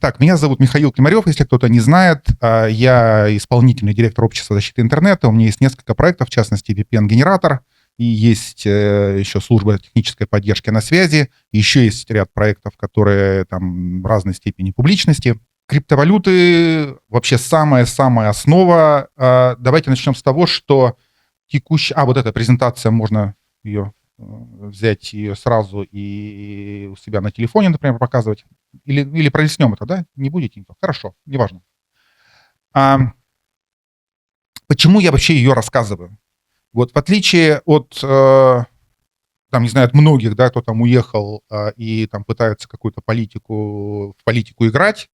Итак, меня зовут Михаил Климарев, если кто-то не знает. Я исполнительный директор общества защиты интернета. У меня есть несколько проектов, в частности, VPN-генератор, и есть еще служба технической поддержки на связи, еще есть ряд проектов, которые там в разной степени публичности. Криптовалюты вообще самая-самая основа. Давайте начнем с того, что текущая... вот эта презентация, можно ее взять ее сразу и у себя на телефоне, например, показывать. Или пролистнем это, да? Не будете? Хорошо, неважно. Почему я вообще ее рассказываю? Вот в отличие от, там, не знаю, от многих, да, кто там уехал и там пытается какую-то в политику играть,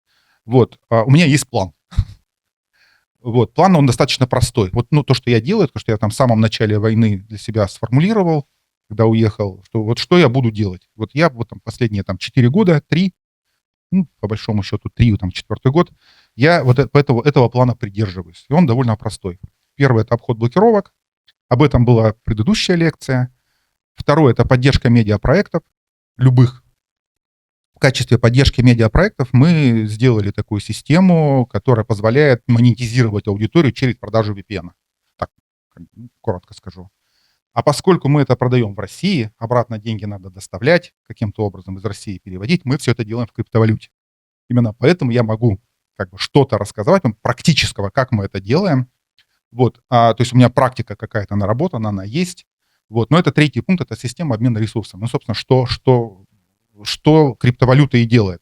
вот, у меня есть план. Вот, план, он достаточно простой. Вот, ну, то, что я делаю, то, что я там в самом начале войны для себя сформулировал, когда уехал, что вот что я буду делать. Вот я вот там последние там 4 года, 3, ну, по большому счету 3, там 4-й год, я вот этого плана придерживаюсь. И он довольно простой. Первый — это обход блокировок. Об этом была предыдущая лекция. Второе — это поддержка медиапроектов, любых. В качестве поддержки медиапроектов мы сделали такую систему, которая позволяет монетизировать аудиторию через продажу VPN. Так, коротко скажу. А поскольку мы это продаем в России, обратно деньги надо доставлять, каким-то образом из России переводить, мы все это делаем в криптовалюте. Именно поэтому я могу как бы что-то рассказать вам практического, как мы это делаем. Вот, то есть у меня практика какая-то наработана, она есть. Вот, но это третий пункт, это система обмена ресурсами. Ну, собственно, что криптовалюта и делает.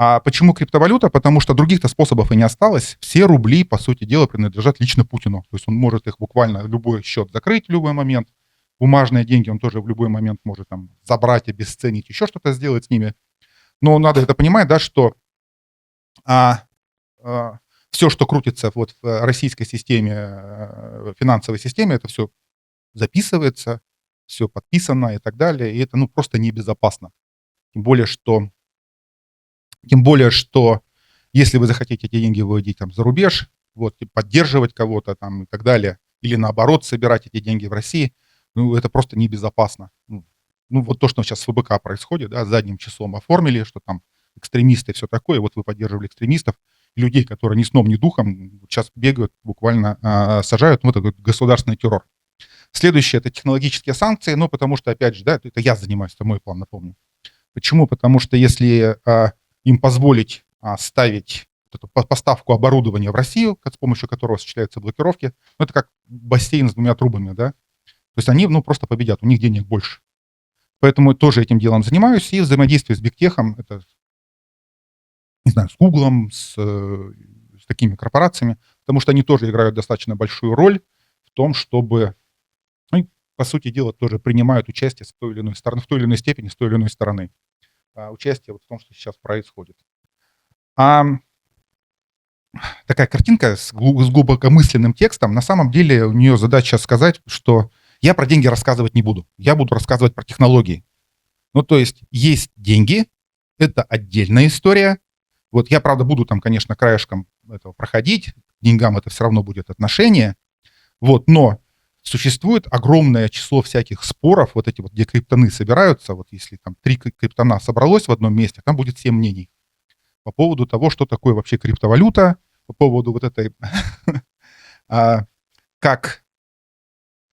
А почему криптовалюта? Потому что других-то способов и не осталось. Все рубли, по сути дела, принадлежат лично Путину. То есть он может их буквально любой счет закрыть в любой момент. Бумажные деньги он тоже в любой момент может там забрать, обесценить, еще что-то сделать с ними. Но надо это понимать, да, что все, что крутится вот в российской системе, финансовой системе, это все записывается, все подписано и так далее. И это, ну, просто небезопасно. Тем более, что если вы захотите эти деньги выводить там за рубеж, вот, и поддерживать кого-то там и так далее, или наоборот собирать эти деньги в России, ну, это просто небезопасно. Ну, вот то, что сейчас с ФБК происходит, да, задним числом оформили, что там экстремисты и все такое, вот вы поддерживали экстремистов, людей, которые ни сном, ни духом сейчас бегают, буквально сажают, вот этот государственный террор. Следующее — это технологические санкции, ну, потому что, опять же, да, это я занимаюсь, это мой план, напомню. Почему? Потому что если им позволить ставить эту поставку оборудования в Россию, с помощью которого осуществляются блокировки, ну, это как бассейн с 2 трубами, да, то есть они, ну, просто победят, у них денег больше. Поэтому тоже этим делом занимаюсь, и взаимодействие с бигтехом, это, не знаю, с Гуглом, с такими корпорациями, потому что они тоже играют достаточно большую роль в том, чтобы, ну, по сути дела, тоже принимают участие с той или иной стороны, в той или иной степени, с той или иной стороны. Участие вот в том, что сейчас происходит. Такая картинка с глубокомысленным текстом. На самом деле у нее задача сказать, что я про деньги рассказывать не буду. Я буду рассказывать про технологии. Ну, то есть деньги, это отдельная история. Вот я, правда, буду там, конечно, краешком этого проходить. К деньгам это все равно будет отношение. Вот, но существует огромное число всяких споров, вот эти вот, где криптоны собираются, вот если там 3 криптона собралось в одном месте, там будет 7 мнений по поводу того, что такое вообще криптовалюта, по поводу вот этой, как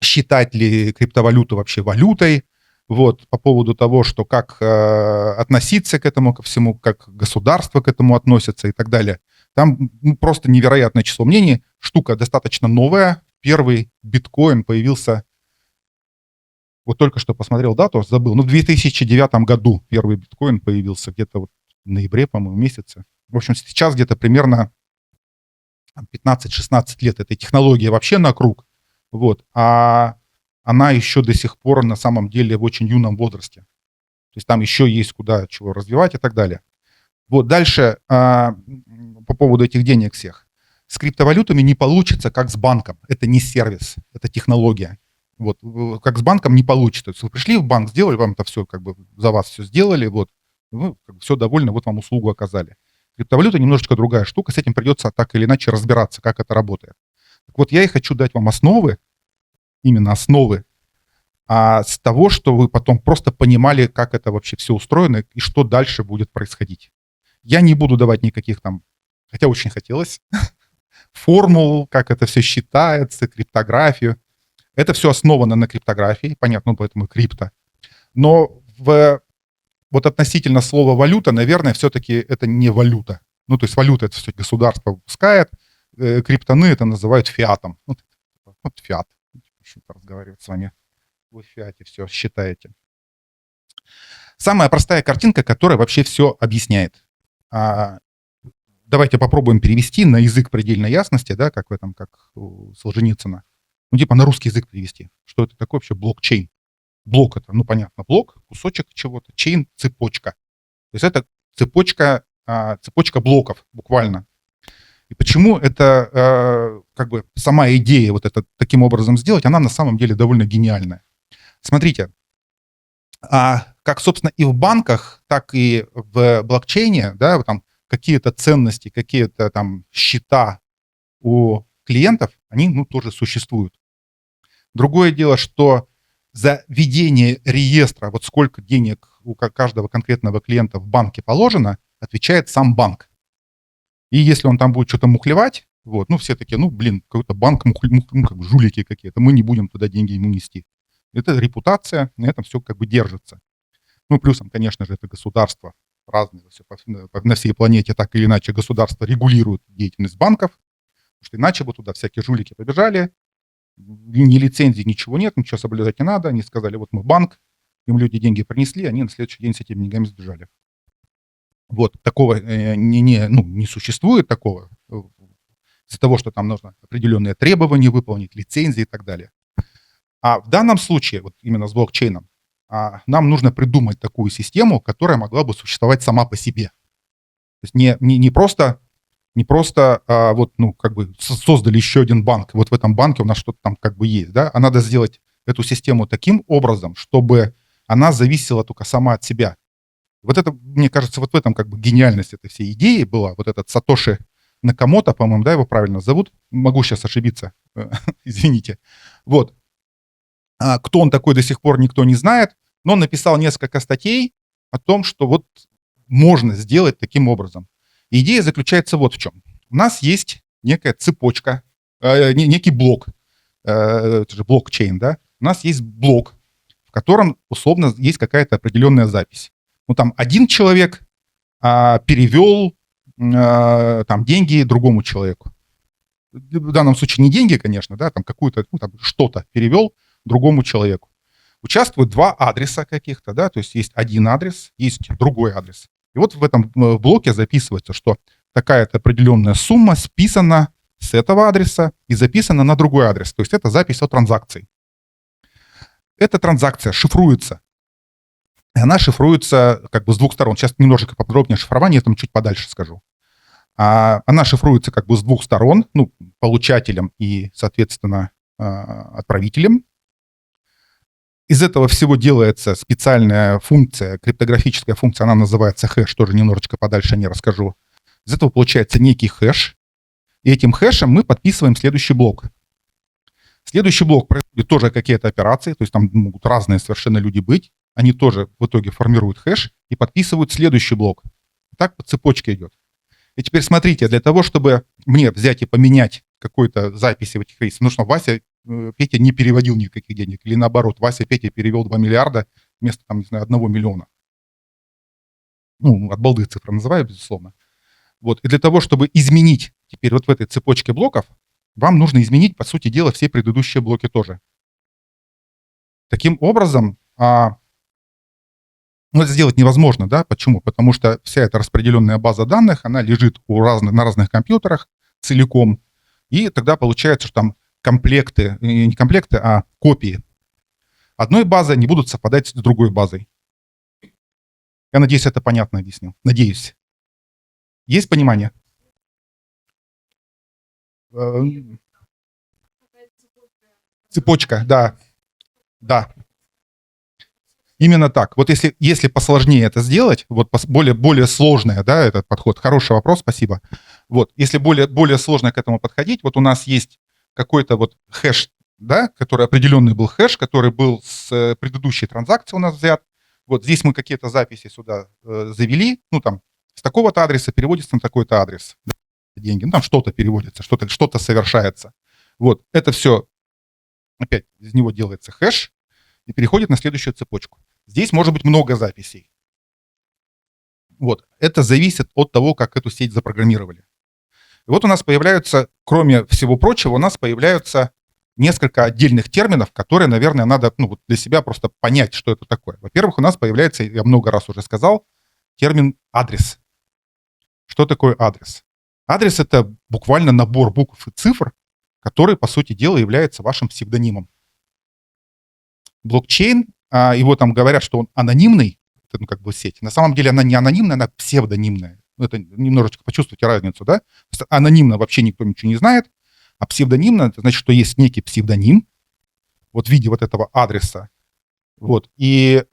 считать ли криптовалюту вообще валютой, вот, по поводу того, что как относиться к этому, ко всему, как государство к этому относится и так далее. Там просто невероятное число мнений, штука достаточно новая. Первый биткоин появился, вот только что посмотрел дату, забыл, в 2009 году первый биткоин появился, где-то вот в ноябре, по-моему, месяце. В общем, сейчас где-то примерно 15-16 лет этой технологии вообще на круг, вот, а она еще до сих пор на самом деле в очень юном возрасте. То есть там еще есть куда чего развивать и так далее. Вот дальше по поводу этих денег всех. С криптовалютами не получится, как с банком. Это не сервис, это технология. Вот, как с банком не получится. То есть вы пришли в банк, сделали, вам это все как бы за вас все сделали, вот, вы как бы все довольны, вот вам услугу оказали. Криптовалюта немножечко другая штука, с этим придется так или иначе разбираться, как это работает. Так вот, я и хочу дать вам основы, именно основы, с того, что вы потом просто понимали, как это вообще все устроено и что дальше будет происходить. Я не буду давать никаких там, хотя очень хотелось, формул, как это все считается, криптографию. Это все основано на криптографии, понятно, поэтому крипто. Но вот относительно слова валюта, наверное, все-таки это не валюта. Ну, то есть валюта это все государство выпускает, криптоны это называют фиатом. Вот фиат. Разговаривать с вами. Вы в фиате все считаете. Самая простая картинка, которая вообще все объясняет. Давайте попробуем перевести на язык предельной ясности, да, как в этом, как у Солженицына. Ну, типа на русский язык перевести. Что это такое вообще блокчейн? Блок это, ну, понятно, блок, кусочек чего-то, чейн, цепочка. То есть это цепочка блоков, буквально. И почему это, как бы, сама идея вот это таким образом сделать, она на самом деле довольно гениальная. Смотрите, как, собственно, и в банках, так и в блокчейне, да, там какие-то ценности, какие-то там счета у клиентов, они, ну, тоже существуют. Другое дело, что за ведение реестра, вот сколько денег у каждого конкретного клиента в банке положено, отвечает сам банк. И если он там будет что-то мухлевать, вот, ну, все такие, ну, блин, какой-то банк, ну, как бы жулики какие-то, мы не будем туда деньги ему нести. Это репутация, на этом все как бы держится. Ну, плюсом, конечно же, это государство разные, все, на всей планете так или иначе государство регулирует деятельность банков, потому что иначе бы туда всякие жулики побежали, ни лицензии, ничего нет, ничего соблюдать не надо. Они сказали, вот мы банк, им люди деньги принесли, они на следующий день с этими деньгами сбежали. Вот, такого не существует такого, из-за того, что там нужно определенные требования выполнить, лицензии и так далее. А в данном случае, вот именно с блокчейном, нам нужно придумать такую систему, которая могла бы существовать сама по себе. То есть не просто вот, ну, как бы создали еще один банк, вот в этом банке у нас что-то там как бы есть, да, а надо сделать эту систему таким образом, чтобы она зависела только сама от себя. Вот это, мне кажется, вот в этом как бы гениальность этой всей идеи была. Вот этот Сатоши Накамото, по-моему, да, его правильно зовут, могу сейчас ошибиться, извините. Вот. Кто он такой, до сих пор никто не знает, но он написал несколько статей о том, что вот можно сделать таким образом. И идея заключается вот в чем. У нас есть некая цепочка, некий блок, это же блокчейн, да? У нас есть блок, в котором условно есть какая-то определенная запись. Ну, там один человек перевел там деньги другому человеку. В данном случае не деньги, конечно, да, там какую-то, ну, там что-то перевел другому человеку. Участвуют два адреса каких-то, да, то есть есть один адрес, есть другой адрес. И вот в этом блоке записывается, что такая-то определенная сумма списана с этого адреса и записана на другой адрес. То есть это запись о транзакции. Эта транзакция шифруется. И она шифруется как бы с двух сторон. Сейчас немножечко поподробнее шифрование, я там чуть подальше скажу. Она шифруется как бы с двух сторон, ну, получателем и, соответственно, отправителем. Из этого всего делается специальная функция, криптографическая функция, она называется хэш, тоже немножечко подальше не расскажу. Из этого получается некий хэш, и этим хэшем мы подписываем следующий блок. Следующий блок происходит тоже какие-то операции, то есть там могут разные совершенно люди быть, они тоже в итоге формируют хэш и подписывают следующий блок. Так по цепочке идет. И теперь смотрите, для того, чтобы мне взять и поменять какой-то записи в этих рейсах, нужно Петя не переводил никаких денег, или наоборот, Петя перевел 2 миллиарда вместо, там, не знаю, 1 миллиона. Ну, от балды цифры называю, безусловно. Вот, и для того, чтобы изменить теперь вот в этой цепочке блоков, вам нужно изменить, по сути дела, все предыдущие блоки тоже. Таким образом, это сделать невозможно, да? Почему? Потому что вся эта распределенная база данных, она лежит на разных компьютерах целиком, и тогда получается, что там комплекты, не комплекты, а копии одной базы не будут совпадать с другой базой. Я надеюсь, это понятно объяснил. Надеюсь. Есть понимание? Цепочка, да. Да. Именно так. Вот если посложнее это сделать, вот более сложное, да, этот подход, хороший вопрос, спасибо. Вот, если более сложно к этому подходить, вот у нас есть какой-то вот хэш, да, который определенный был хэш, который был с предыдущей транзакции у нас взят. Вот здесь мы какие-то записи сюда завели, ну там с такого-то адреса переводится на такой-то адрес деньги. Ну, там что-то переводится, что-то совершается. Вот, это все, опять, из него делается хэш и переходит на следующую цепочку. Здесь может быть много записей. Вот, это зависит от того, как эту сеть запрограммировали. И вот у нас появляются, кроме всего прочего, у нас появляются несколько отдельных терминов, которые, наверное, надо вот для себя просто понять, что это такое. Во-первых, у нас появляется, я много раз уже сказал, термин адрес. Что такое адрес? Адрес — это буквально набор букв и цифр, который, по сути дела, является вашим псевдонимом. Блокчейн, его там говорят, что он анонимный, это, как бы сеть. На самом деле она не анонимная, она псевдонимная. Это немножечко почувствуйте разницу, да? Анонимно вообще никто ничего не знает, а псевдонимно — это значит, что есть некий псевдоним вот в виде вот этого адреса. Вот. И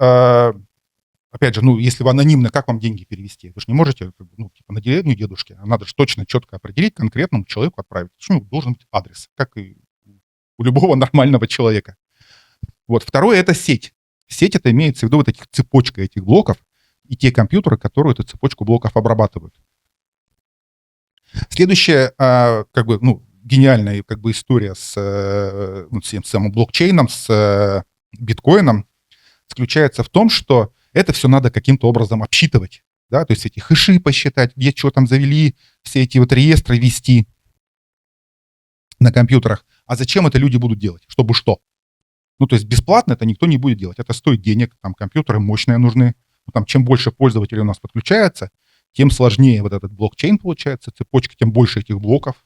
опять же, если вы анонимно, как вам деньги перевести? Вы же не можете, типа на деревню дедушки, а надо же точно, четко определить, конкретному человеку отправить. Почему должен быть адрес, как и у любого нормального человека. Вот. Второе — это сеть. Сеть — это имеется в виду вот этих цепочка этих блоков и те компьютеры, которые эту цепочку блоков обрабатывают. Следующая, гениальная история с всем самым блокчейном, с биткоином заключается в том, что это все надо каким-то образом обсчитывать, да, то есть эти хэши посчитать, где что там завели, все эти вот реестры вести на компьютерах. А зачем это люди будут делать? Чтобы что? То есть бесплатно это никто не будет делать. Это стоит денег, там компьютеры мощные нужны. Там чем больше пользователей у нас подключается, тем сложнее вот этот блокчейн получается, цепочка, тем больше этих блоков.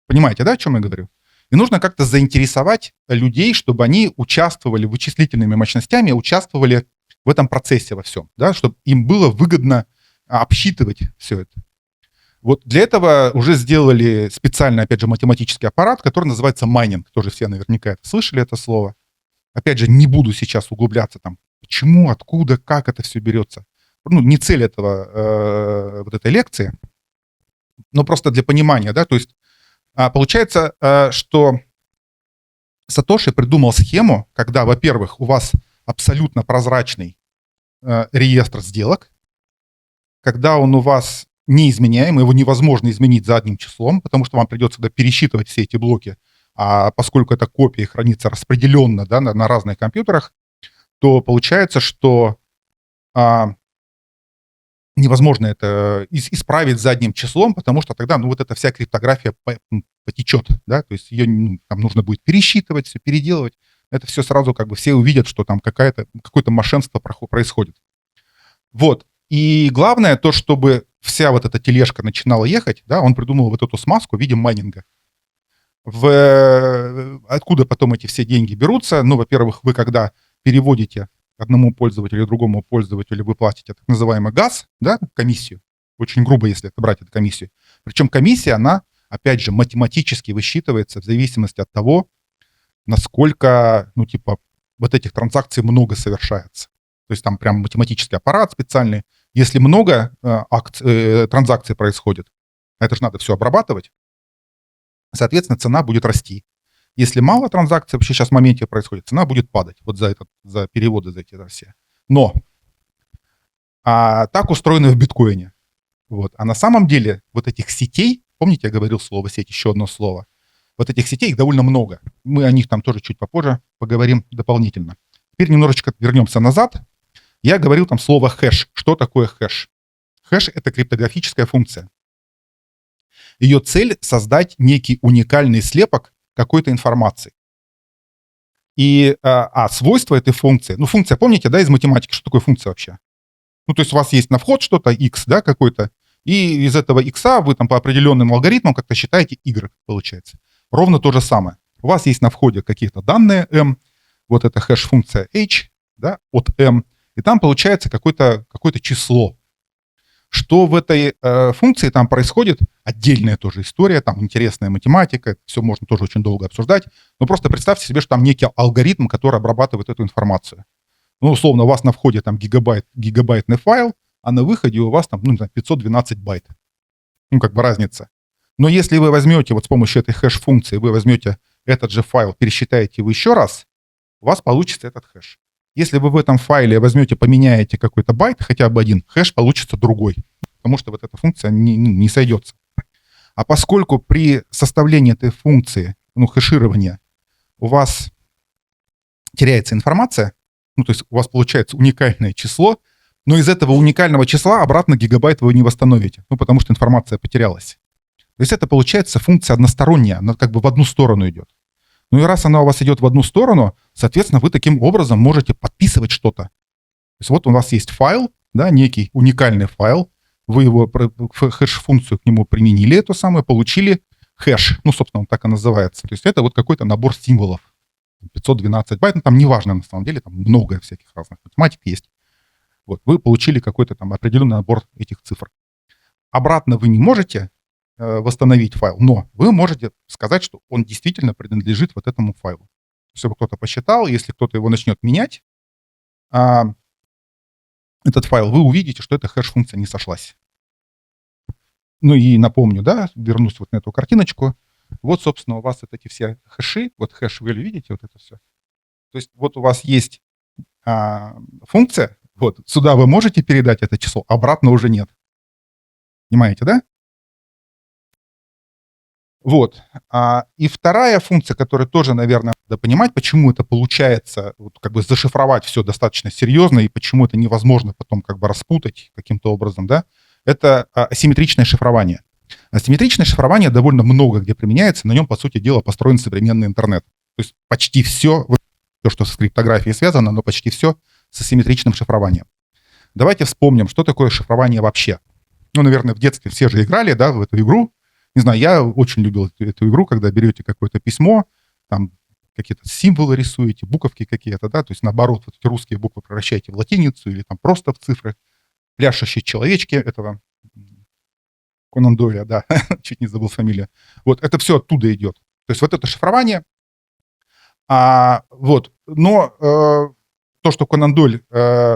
Понимаете, да, о чем я говорю? И нужно как-то заинтересовать людей, чтобы они участвовали вычислительными мощностями, участвовали в этом процессе во всем, да, чтобы им было выгодно обсчитывать все это. Вот для этого уже сделали специальный, опять же, математический аппарат, который называется майнинг. Тоже все наверняка слышали это слово. Опять же, не буду сейчас углубляться там, почему, откуда, как это все берется. Не цель этого, вот этой лекции, но просто для понимания, да, то есть получается, что Сатоши придумал схему, когда, во-первых, у вас абсолютно прозрачный реестр сделок, когда он у вас неизменяемый, его невозможно изменить задним числом, потому что вам придется пересчитывать все эти блоки, а поскольку эта копия хранится распределенно, да, на разных компьютерах, то получается, что невозможно это исправить задним числом, потому что тогда, вот эта вся криптография потечет, да, то есть ее там нужно будет пересчитывать, все переделывать. Это все сразу все увидят, что там какое-то мошенство происходит. Вот. И главное то, чтобы вся вот эта тележка начинала ехать, да, он придумал вот эту смазку в виде майнинга. Откуда потом эти все деньги берутся? Во-первых, вы когда переводите одному пользователю, другому пользователю, вы платите так называемый газ, да, комиссию. Очень грубо, если это брать, эту комиссию. Причем комиссия, она, опять же, математически высчитывается в зависимости от того, насколько, вот этих транзакций много совершается. То есть там прям математический аппарат специальный. Если много транзакций происходит, это же надо все обрабатывать, соответственно, цена будет расти. Если мало транзакций вообще сейчас в моменте происходит, цена будет падать вот за переводы за эти все. Но так устроено в биткоине. Вот. А на самом деле вот этих сетей, помните, я говорил слово сеть, еще одно слово, вот этих сетей их довольно много. Мы о них там тоже чуть попозже поговорим дополнительно. Теперь немножечко вернемся назад. Я говорил там слово хэш. Что такое хэш? Хэш — это криптографическая функция. Ее цель — создать некий уникальный слепок какой-то информации. И свойства этой функции, функция, помните, да, из математики, что такое функция вообще? То есть у вас есть на вход что-то, x, да, какой-то, и из этого x вы там по определенным алгоритмам как-то считаете y, получается. Ровно то же самое. У вас есть на входе какие-то данные m, вот эта хэш-функция h, да, от m, и там получается какое-то число. Что в этой функции там происходит, отдельная тоже история, там интересная математика, все можно тоже очень долго обсуждать, но просто представьте себе, что там некий алгоритм, который обрабатывает эту информацию. Условно, у вас на входе там гигабайтный файл, а на выходе у вас там 512 байт. Разница. Но если вы возьмете вот с помощью этой хэш-функции, вы возьмете этот же файл, пересчитаете его еще раз, у вас получится этот хэш. Если вы в этом файле возьмете, поменяете какой-то байт, хотя бы один, хэш получится другой. потому что вот эта функция не сойдется. А поскольку при составлении этой функции, хэширования, у вас теряется информация, то есть у вас получается уникальное число, но из этого уникального числа обратно гигабайт вы не восстановите, потому что информация потерялась. То есть это получается функция односторонняя, она как бы в одну сторону идет. И раз она у вас идет в одну сторону, соответственно, вы таким образом можете подписывать что-то. То есть вот у вас есть файл, да, некий уникальный файл, вы его, хэш-функцию к нему применили, эту самую, получили хэш, собственно, он так и называется. То есть это вот какой-то набор символов, 512 байт, там неважно на самом деле, там много всяких разных математик есть. Вот, вы получили какой-то там определенный набор этих цифр. Обратно вы не можете восстановить файл, но вы можете сказать, что он действительно принадлежит вот этому файлу. Если бы кто-то посчитал, если кто-то его начнет менять, этот файл, вы увидите, что эта хэш-функция не сошлась. И напомню, да, вернусь вот на эту картиночку. Вот, собственно, у вас вот эти все хэши, вот хэш-value, видите, вот это все. То есть вот у вас есть функция, вот, сюда вы можете передать это число, обратно уже нет. Понимаете, да? Вот. И вторая функция, которую тоже, наверное, надо понимать, почему это получается вот, как бы зашифровать все достаточно серьезно и почему это невозможно потом как бы распутать каким-то образом, да, это асимметричное шифрование. Асимметричное шифрование довольно много где применяется, на нем, по сути дела, построен современный интернет. То есть почти все, что с криптографией связано, но почти все с асимметричным шифрованием. Давайте вспомним, что такое шифрование вообще. Наверное, в детстве все же играли, да, в эту игру. Не знаю, я очень любил эту игру, когда берете какое-то письмо, там какие-то символы рисуете, буковки какие-то, да, то есть наоборот, вот эти русские буквы превращаете в латиницу или там просто в цифры. Пляшущие человечки этого Конан Дойля, да, чуть не забыл фамилию. Вот это все оттуда идет. То есть вот это шифрование. Вот, но то, что Конан Дойль,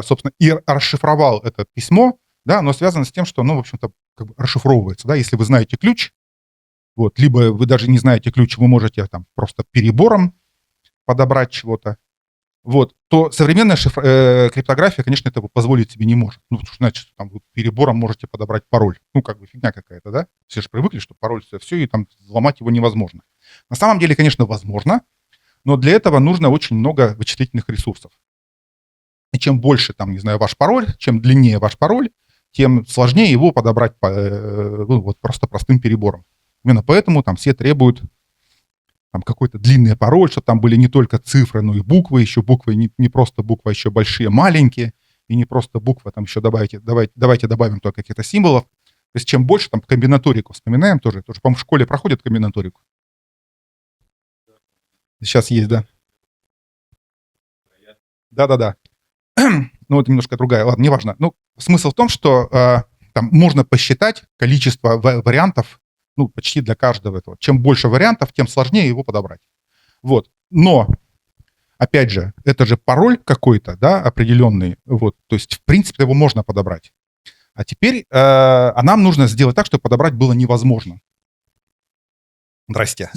собственно, и расшифровал это письмо, да, оно связано с тем, что оно, в общем-то, как бы расшифровывается, да, если вы знаете ключ, вот, либо вы даже не знаете ключ, вы можете там просто перебором подобрать чего-то, вот, то современная криптография, конечно, этого позволить себе не может. Значит, там вы перебором можете подобрать пароль. Как бы фигня какая-то, да? Все же привыкли, что пароль все, и там взломать его невозможно. На самом деле, конечно, возможно, но для этого нужно очень много вычислительных ресурсов. И чем больше, там, не знаю, ваш пароль, чем длиннее ваш пароль, тем сложнее его подобрать вот просто простым перебором. Именно поэтому там все требуют там какой-то длинный пароль, чтобы там были не только цифры, но и буквы, еще буквы, не просто буквы, а еще большие, маленькие, и не просто буквы, там еще давайте добавим только каких-то символов. То есть чем больше, там комбинаторику вспоминаем тоже, по-моему, в школе проходят комбинаторику. Сейчас есть, да. Да-да-да. Ну, это немножко другая, ладно, неважно. Смысл в том, что там можно посчитать количество вариантов, почти для каждого этого. Чем больше вариантов, тем сложнее его подобрать. Вот. Но, опять же, это же пароль какой-то, да, определенный. Вот. То есть, в принципе, его можно подобрать. А теперь нам нужно сделать так, чтобы подобрать было невозможно. Здрасте.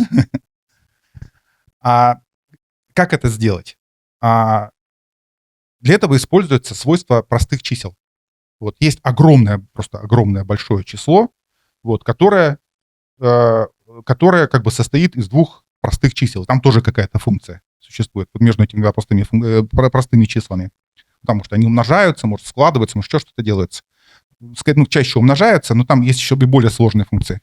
Как это сделать? Для этого используется свойство простых чисел. Вот есть просто огромное большое число, вот, которое как бы состоит из двух простых чисел. Там тоже какая-то функция существует между этими два простыми числами. Потому что они умножаются, может складываться, может еще что-то делается. Чаще умножаются, но там есть еще и более сложные функции.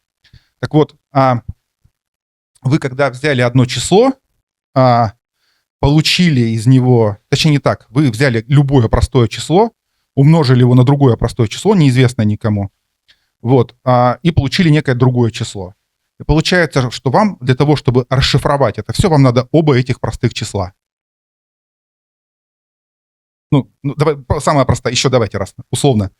Так вот, вы когда взяли одно число, получили из него, точнее не так, вы взяли любое простое число, умножили его на другое простое число, неизвестное никому, вот, и получили некое другое число. И получается, что вам для того, чтобы расшифровать это все, вам надо оба этих простых числа. Давай, самое простое, еще давайте раз, условно.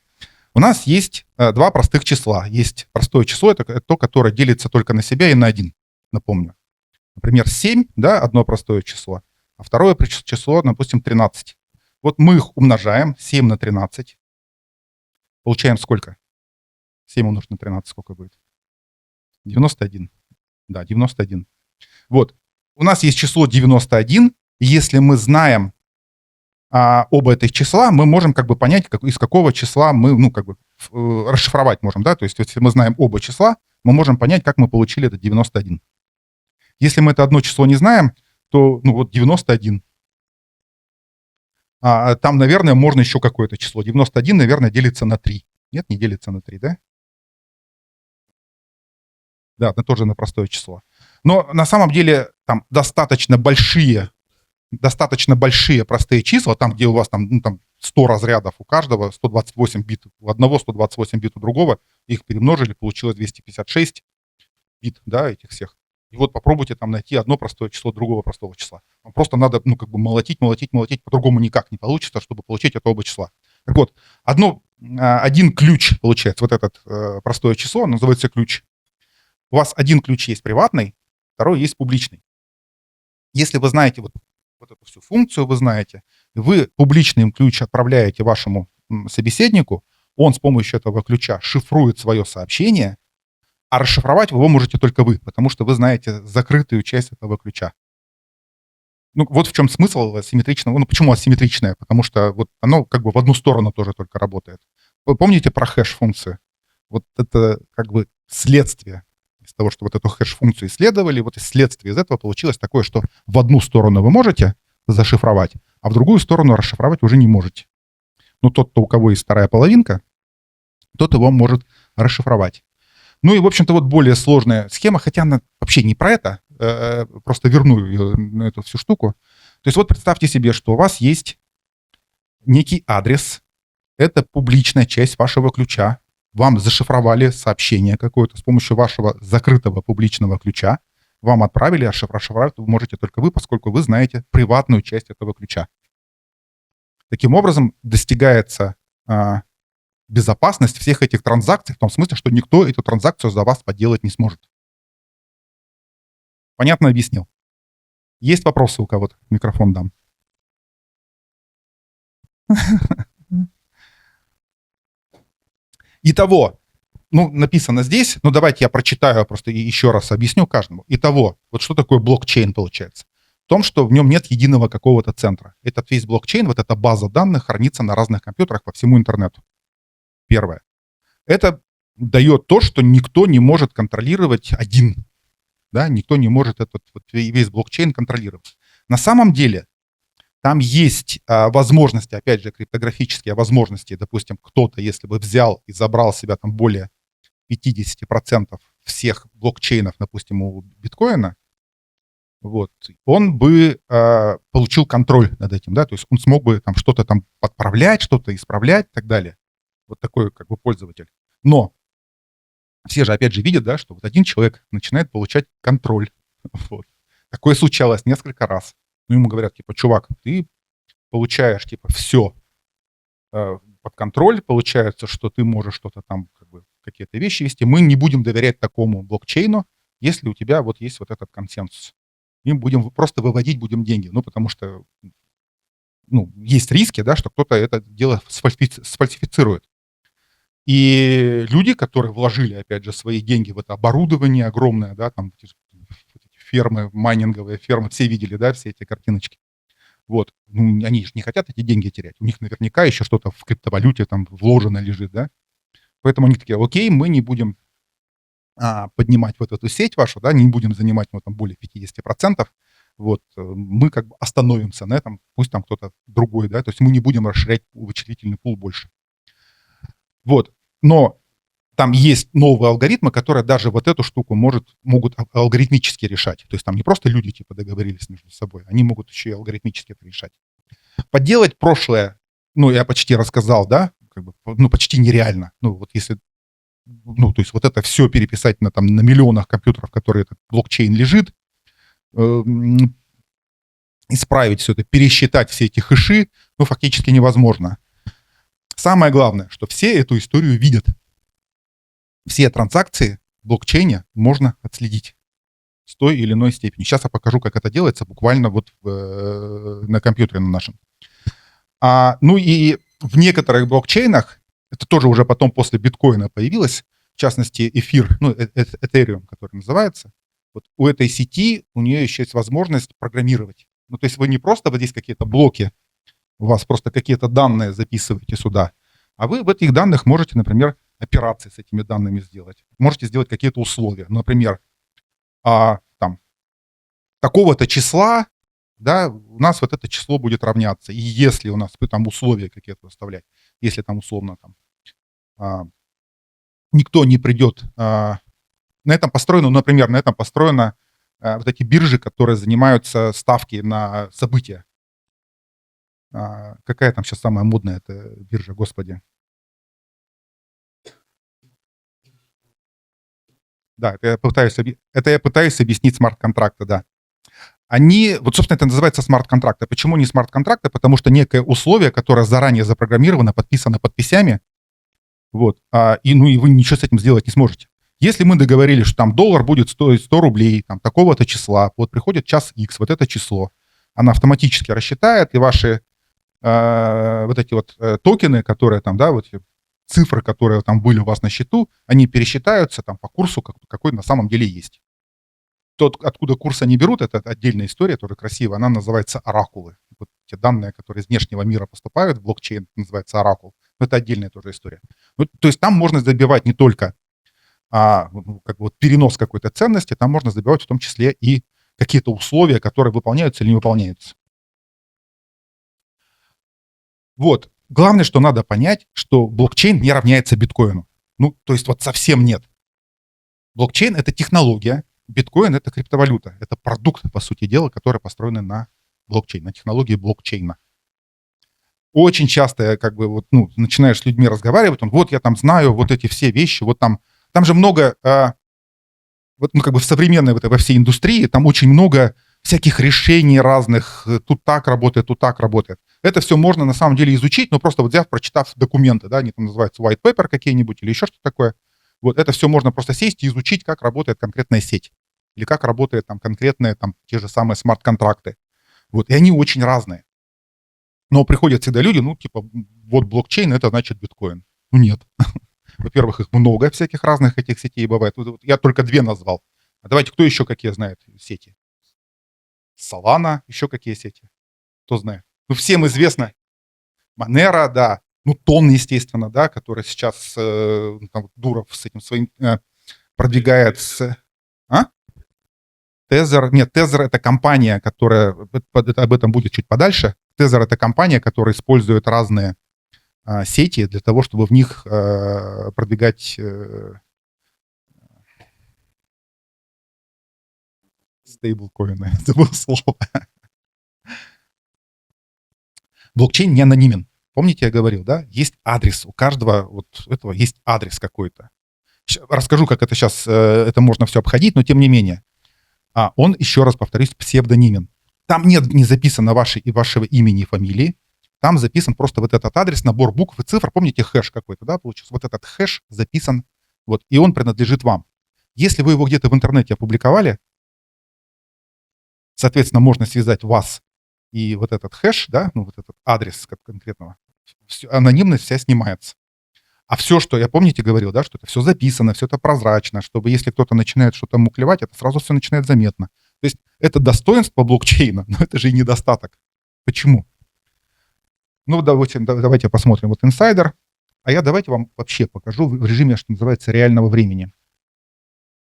У нас есть два простых числа. Есть простое число, это то, которое делится только на себя и на 1, напомню. Например, 7, да, одно простое число, а второе число, допустим, 13. Вот мы их умножаем, 7 на 13. Получаем сколько? 7 умножить на 13 сколько будет? 91. Да, 91. Вот. У нас есть число 91, и если мы знаем оба этих числа, мы можем как бы понять, из какого числа мы, расшифровать можем, да, то есть если мы знаем оба числа, мы можем понять, как мы получили это 91. Если мы это одно число не знаем, то, ну вот 91. Там, наверное, можно еще какое-то число. 91, наверное, делится на 3. Нет, не делится на 3, да? Да, это тоже на простое число. Но на самом деле там достаточно большие простые числа, там, где у вас там, ну, там 100 разрядов у каждого, 128 бит у одного, 128 бит у другого, их перемножили, получилось 256 бит, да, этих всех. И вот попробуйте там найти одно простое число другого простого числа. Вам просто надо, ну, как бы молотить, по-другому никак не получится, чтобы получить это оба числа. Так вот, один ключ получается, вот этот простое число, называется ключ. У вас один ключ есть приватный, второй есть публичный. Если вы знаете вот эту всю функцию, вы публичный ключ отправляете вашему собеседнику, он с помощью этого ключа шифрует свое сообщение, а расшифровать его можете только вы, потому что вы знаете закрытую часть этого ключа. Ну, вот в чем смысл асимметричного. Ну, почему асимметричное? Потому что вот оно как бы в одну сторону тоже только работает. Вы помните про хэш-функции? Вот это как бы следствие из того, что вот эту хэш-функцию исследовали, вот из следствия из этого получилось такое, что в одну сторону вы можете зашифровать, а в другую сторону расшифровать уже не можете. Ну, тот, у кого есть вторая половинка, тот его может расшифровать. Ну и, в общем-то, вот более сложная схема, хотя она вообще не про это, просто верну ее на эту всю штуку. То есть вот представьте себе, что у вас есть некий адрес, это публичная часть вашего ключа, вам зашифровали сообщение какое-то с помощью вашего закрытого публичного ключа, вам отправили, а расшифровать вы можете только вы, поскольку вы знаете приватную часть этого ключа. Таким образом, достигается безопасность всех этих транзакций, в том смысле, что никто эту транзакцию за вас поделать не сможет. Понятно объяснил? Есть вопросы у кого-то? Микрофон дам. Итого, ну, написано здесь, но давайте я прочитаю, просто еще раз объясню каждому. Итого, вот что такое блокчейн получается? В том, что в нем нет единого какого-то центра. Этот весь блокчейн, вот эта база данных хранится на разных компьютерах по всему интернету. Первое. Это дает то, что никто не может контролировать один. Да, никто не может этот вот весь блокчейн контролировать. На самом деле там есть возможности, опять же, криптографические возможности. Допустим, кто-то, если бы взял и забрал себя там более 50% всех блокчейнов, допустим, у биткоина, вот, он бы получил контроль над этим, да, то есть он смог бы там что-то там подправлять, что-то исправлять и так далее. Вот такой как бы пользователь. Но все же опять же видят, да, что вот один человек начинает получать контроль. Вот. Такое случалось несколько раз. Ну, ему говорят, типа, чувак, ты получаешь, типа, все под контроль, получается, что ты можешь что-то там, как бы, какие-то вещи вести. Мы не будем доверять такому блокчейну, если у тебя вот есть вот этот консенсус. Мы будем просто выводить будем деньги. Ну, потому что, ну, есть риски, да, что кто-то это дело сфальсифицирует. И люди, которые вложили, опять же, свои деньги в это оборудование огромное, да, там фермы, майнинговые фермы, все видели, да, все эти картиночки. Вот. Ну, они же не хотят эти деньги терять. У них наверняка еще что-то в криптовалюте там вложено лежит, да. Поэтому они такие, окей, мы не будем поднимать вот эту сеть вашу, да, не будем занимать ну, там более 50%, вот, мы как бы остановимся на этом, пусть там кто-то другой, да, то есть мы не будем расширять вычислительный пул больше. Вот, но там есть новые алгоритмы, которые даже вот эту штуку могут алгоритмически решать. То есть там не просто люди типа договорились между собой, они могут еще и алгоритмически это решать. Подделать прошлое, ну, я почти рассказал, да, как бы, ну, почти нереально. Ну, вот если, ну, то есть вот это все переписать на, там, на миллионах компьютеров, которые этот блокчейн лежит, исправить все это, пересчитать все эти хэши, ну, фактически невозможно. Самое главное, что все эту историю видят. Все транзакции в блокчейне можно отследить с той или иной степени. Сейчас я покажу, как это делается буквально вот на компьютере на нашем. Ну и в некоторых блокчейнах, это тоже уже потом после биткоина появилось, в частности эфир, ну, Ethereum, который называется, вот у этой сети у нее еще есть возможность программировать. Ну, то есть вы не просто вот здесь какие-то блоки, у вас просто какие-то данные записываете сюда, А вы в этих данных можете, например, операции с этими данными сделать. Можете сделать какие-то условия. Например, там, такого-то числа, да, у нас вот это число будет равняться. И если у нас там условия какие-то выставлять, если там условно там никто не придет, на этом построено, например, на этом построено вот эти биржи, которые занимаются ставки на события. Какая там сейчас самая модная эта биржа, господи? Да, это я пытаюсь объяснить смарт-контракты, да. Они, вот, собственно, это называется смарт-контракты. Почему не смарт-контракты? Потому что некое условие, которое заранее запрограммировано, подписано подписями, вот, и вы ничего с этим сделать не сможете. Если мы договорились, что там доллар будет стоить 100 рублей, там, такого-то числа, вот приходит час X, вот это число, она автоматически рассчитает, и ваши вот эти вот токены, которые там, да, вот цифры, которые там были у вас на счету, они пересчитаются там по курсу, какой на самом деле есть. Тот, откуда курс они берут, это отдельная история, тоже красивая, она называется оракулы. Вот те данные, которые из внешнего мира поступают в блокчейн, называется оракул. Но это отдельная тоже история. Ну, то есть там можно забивать не только как бы вот перенос какой-то ценности, там можно забивать в том числе и какие-то условия, которые выполняются или не выполняются. Вот. Главное, что надо понять, что блокчейн не равняется биткоину. Ну, то есть вот совсем нет. Блокчейн — это технология, биткоин — это криптовалюта. Это продукт, по сути дела, который построен на блокчейн, на технологии блокчейна. Очень часто, как бы, вот, ну, начинаешь с людьми разговаривать, вот я там знаю вот эти все вещи, вот там же много, вот, ну, как бы в современной во всей индустрии, там очень много всяких решений разных, тут так работает, тут так работает. Это все можно на самом деле изучить, но просто вот взяв, прочитав документы, да, они там называются white paper какие-нибудь или еще что-то такое. Вот это все можно просто сесть и изучить, как работает конкретная сеть. Или как работают там конкретные, там, те же самые смарт-контракты. Вот, и они очень разные. Но приходят всегда люди, ну, типа, вот блокчейн — это значит биткоин. Ну, нет. Во-первых, их много всяких разных этих сетей бывает. Вот я только 2 назвал. А давайте, кто еще какие знает сети? Solana, еще какие сети? Кто знает? Ну, всем известно. Monero, да. Ну, Тон, естественно, да, который сейчас там, Дуров с этим своим продвигает. Tether, нет, Tether — это компания, которая, об этом будет чуть подальше. Tether — это компания, которая использует разные сети для того, чтобы в них продвигать стейблкоины. Забыл слово. Блокчейн не анонимен. Помните, я говорил, да? Есть адрес. У каждого вот этого есть адрес какой-то. Расскажу, как это сейчас, это можно все обходить, но тем не менее. Он, еще раз повторюсь, псевдонимен. Там нет не записано вашего имени и фамилии. Там записан просто вот этот адрес, набор букв и цифр. Помните, хэш какой-то, да, получился? Вот этот хэш записан, вот, и он принадлежит вам. Если вы его где-то в интернете опубликовали, соответственно, можно связать вас и вот этот хэш, да, ну, вот этот адрес конкретного. Анонимность вся снимается. А все, что я, помните, говорил, да, что это все записано, все это прозрачно, чтобы если кто-то начинает что-то муклевать, это сразу все начинает заметно. То есть это достоинство блокчейна, но это же и недостаток. Почему? Ну, давайте посмотрим. Вот инсайдер. А я давайте вам вообще покажу в режиме, что называется, реального времени.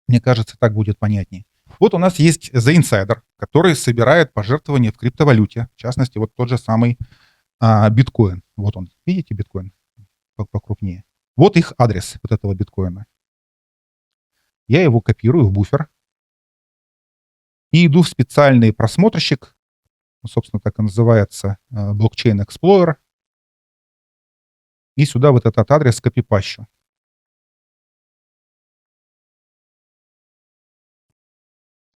Мне кажется, так будет понятнее. Вот у нас есть The Insider, который собирает пожертвования в криптовалюте. В частности, вот тот же самый биткоин. Вот он. Видите биткоин? Покрупнее. Вот их адрес вот этого биткоина. Я его копирую в буфер и иду в специальный просмотрщик, собственно, так и называется, Blockchain Explorer, и сюда вот этот адрес копипащу.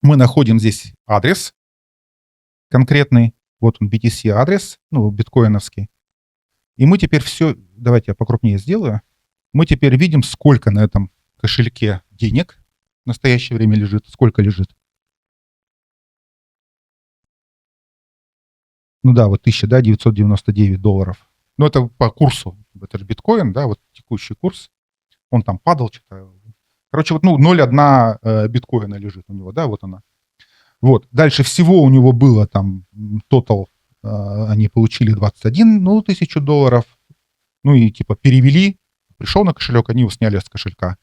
Мы находим здесь адрес конкретный, вот он, BTC-адрес, ну, биткоиновский. И мы теперь все, давайте я покрупнее сделаю, мы теперь видим, сколько на этом кошельке денег в настоящее время лежит, сколько лежит. Ну да, вот 1999 долларов. Ну это по курсу, это же биткоин, да, вот текущий курс. Он там падал что-то. Короче, вот, ну, 0,1 биткоина лежит у него, да, вот она. Вот, дальше всего у него было там, тотал, они получили 21 тысячу долларов. Ну и типа перевели, пришел на кошелек, они его сняли с кошелька.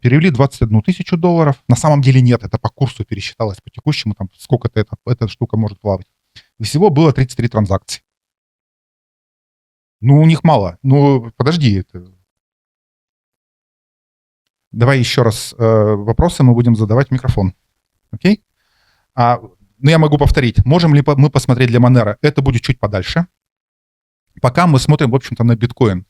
Перевели 21 тысячу долларов. На самом деле нет, это по курсу пересчиталось, по текущему, там сколько-то эта штука может плавать. И всего было 33 транзакции. Ну, у них мало. Ну, подожди. Давай еще раз вопросы мы будем задавать в микрофон. Окей? Ну, я могу повторить. Можем ли мы посмотреть для Monero? Это будет чуть подальше. Пока мы смотрим, в общем-то, на биткоин.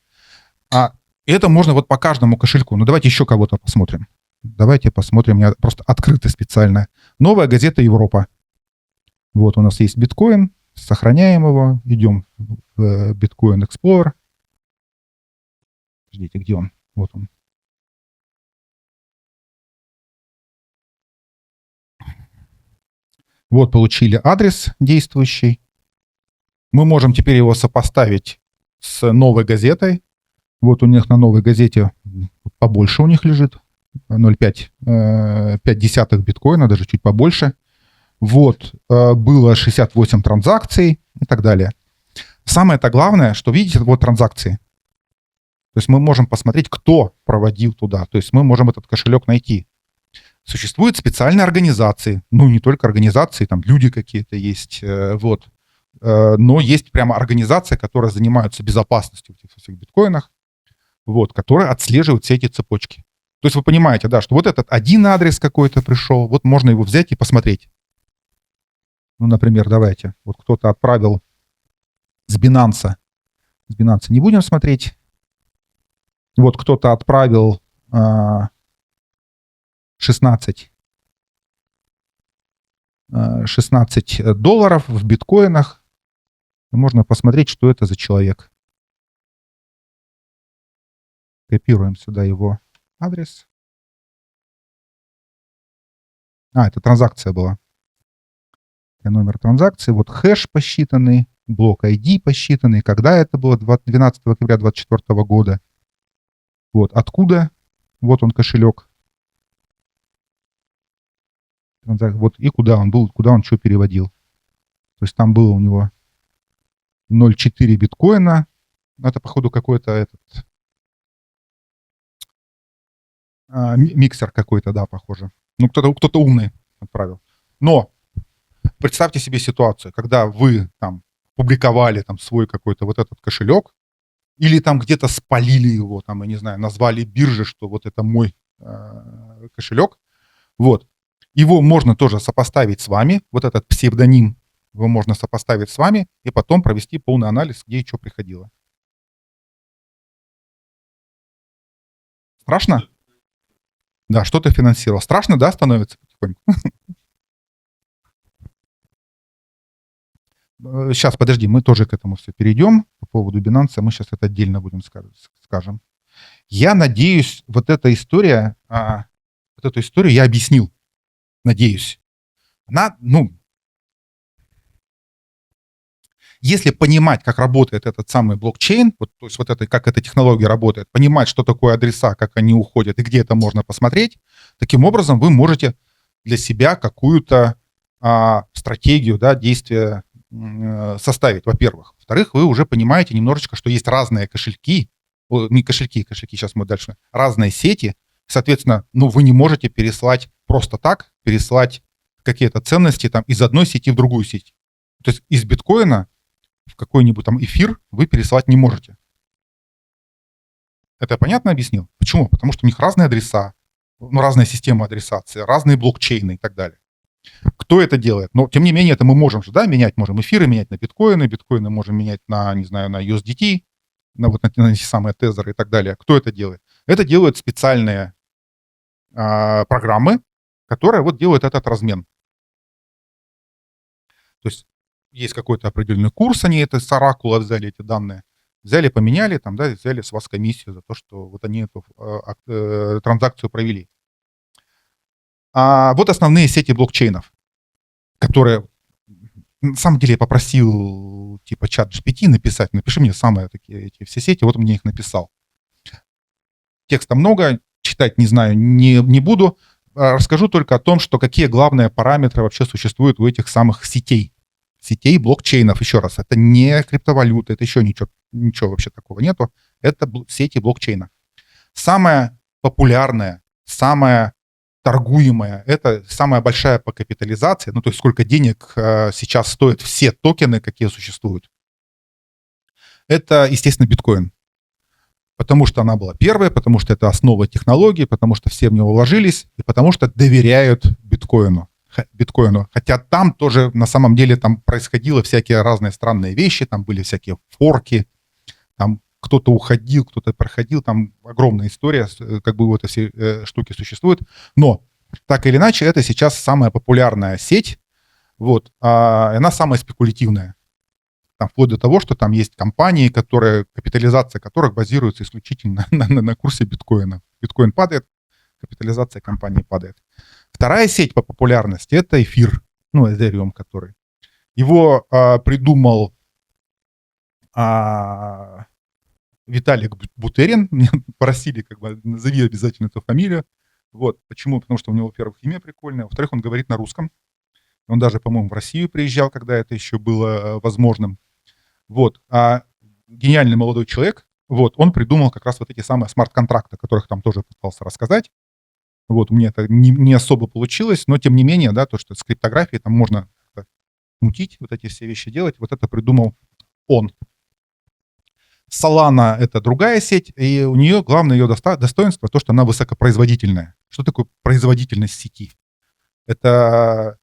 Это можно вот по каждому кошельку. Ну, давайте еще кого-то посмотрим. Давайте посмотрим. Я просто открыто специально. Новая газета «Европа». Вот у нас есть биткоин. Сохраняем его. Идем в Bitcoin Explorer. Подождите, где он? Вот он. Вот получили адрес действующий. Мы можем теперь его сопоставить с новой газетой. Вот у них на новой газете побольше у них лежит. 0,5 биткоина, даже чуть побольше. Вот было 68 транзакций и так далее. Самое-то главное, что видите, вот транзакции. То есть мы можем посмотреть, кто проводил туда. То есть мы можем этот кошелек найти. Существуют специальные организации. Ну, не только организации, там люди какие-то есть. Вот. Но есть прямо организации, которые занимаются безопасностью в этих всех биткоинах. Вот, которые отслеживают все эти цепочки. То есть вы понимаете, да, что вот этот один адрес какой-то пришел, вот можно его взять и посмотреть. Ну, например, давайте, вот кто-то отправил с Binance. С Binance не будем смотреть. Вот кто-то отправил 16 долларов в биткоинах. Можно посмотреть, что это за человек. Копируем сюда его адрес. Это транзакция была. Это номер транзакции. Вот хэш посчитанный, блок ID посчитанный. Когда это было? 12 октября 2024 года. Вот откуда? Вот он кошелек. Вот и куда он был, куда он что переводил. То есть там было у него 0,4 биткоина. Это, походу, какой-то миксер какой-то, да, похоже. Ну, кто-то умный отправил. Но представьте себе ситуацию, когда вы там публиковали там свой какой-то вот этот кошелек, или там где-то спалили его, там, я не знаю, назвали биржей, что вот это мой кошелек. Вот. Его можно тоже сопоставить с вами, вот этот псевдоним его можно сопоставить с вами и потом провести полный анализ, где и что приходило. Страшно? Да, что ты финансировал. Страшно, да, становится потихоньку? Сейчас, подожди, мы тоже к этому все перейдем. По поводу Binance мы сейчас это отдельно будем скажем. Я надеюсь, вот эту историю я объяснил. Надеюсь. Если понимать, как работает этот самый блокчейн, вот, то есть вот это, как эта технология работает, понимать, что такое адреса, как они уходят и где это можно посмотреть, таким образом вы можете для себя какую-то стратегию, да, действия составить, во-первых. Во-вторых, вы уже понимаете немножечко, что есть разные кошельки, не кошельки, сейчас мы дальше, разные сети, соответственно, вы не можете переслать просто так, переслать какие-то ценности там из одной сети в другую сеть. То есть из биткоина в какой-нибудь там эфир вы переслать не можете. Это я понятно объяснил? Почему? Потому что у них разные адреса, разная система адресации, разные блокчейны и так далее. Кто это делает? Но, тем не менее, это мы можем же, да, менять, можем эфиры менять на биткоины можем менять на, не знаю, на USDT, на эти самые тезеры и так далее. Кто это делает? Это делают специальные программы, которые вот делают этот размен. То есть есть какой-то определенный курс, они это с Оракула взяли эти данные, взяли, поменяли, там, да, взяли с вас комиссию за то, что вот они эту транзакцию провели. Вот основные сети блокчейнов, которые, на самом деле, я попросил типа чат GPT написать, напиши мне самые такие эти все сети, вот он мне их написал. Текста много, читать не знаю, не буду. Расскажу только о том, что какие главные параметры вообще существуют у этих самых сетей блокчейнов. Еще раз, это не криптовалюта, это еще ничего вообще такого нету. это сети блокчейна. Самая популярная, самая торгуемая, это самая большая по капитализации, ну, то есть сколько денег сейчас стоят все токены, какие существуют. Это, естественно, биткоин. Потому что она была первая, потому что это основа технологий, потому что все в него вложились, и потому что доверяют биткоину. Хотя там тоже на самом деле там происходило всякие разные странные вещи, там были всякие форки, там кто-то уходил, кто-то проходил, там огромная история, как бы вот эти штуки существуют. Но так или иначе, это сейчас самая популярная сеть, вот, она самая спекулятивная. Там, вплоть до того, что там есть компании, капитализация которых базируется исключительно на курсе биткоина. Биткоин падает, капитализация компании падает. Вторая сеть по популярности – это эфир, ну, Ethereum, который. Его придумал Виталик Бутерин. Меня просили, как бы, назови обязательно эту фамилию. Вот. Почему? Потому что у него, во-первых, имя прикольное, во-вторых, он говорит на русском. Он даже, по-моему, в Россию приезжал, когда это еще было возможным. Вот. А гениальный молодой человек, вот, он придумал как раз вот эти самые смарт-контракты, о которых там тоже пытался рассказать. Вот, у меня это не особо получилось, но тем не менее, да, то, что с криптографией там можно мутить, вот эти все вещи делать, вот это придумал он. Solana — это другая сеть, и у нее главное ее достоинство то, что она высокопроизводительная. Что такое производительность сети? Это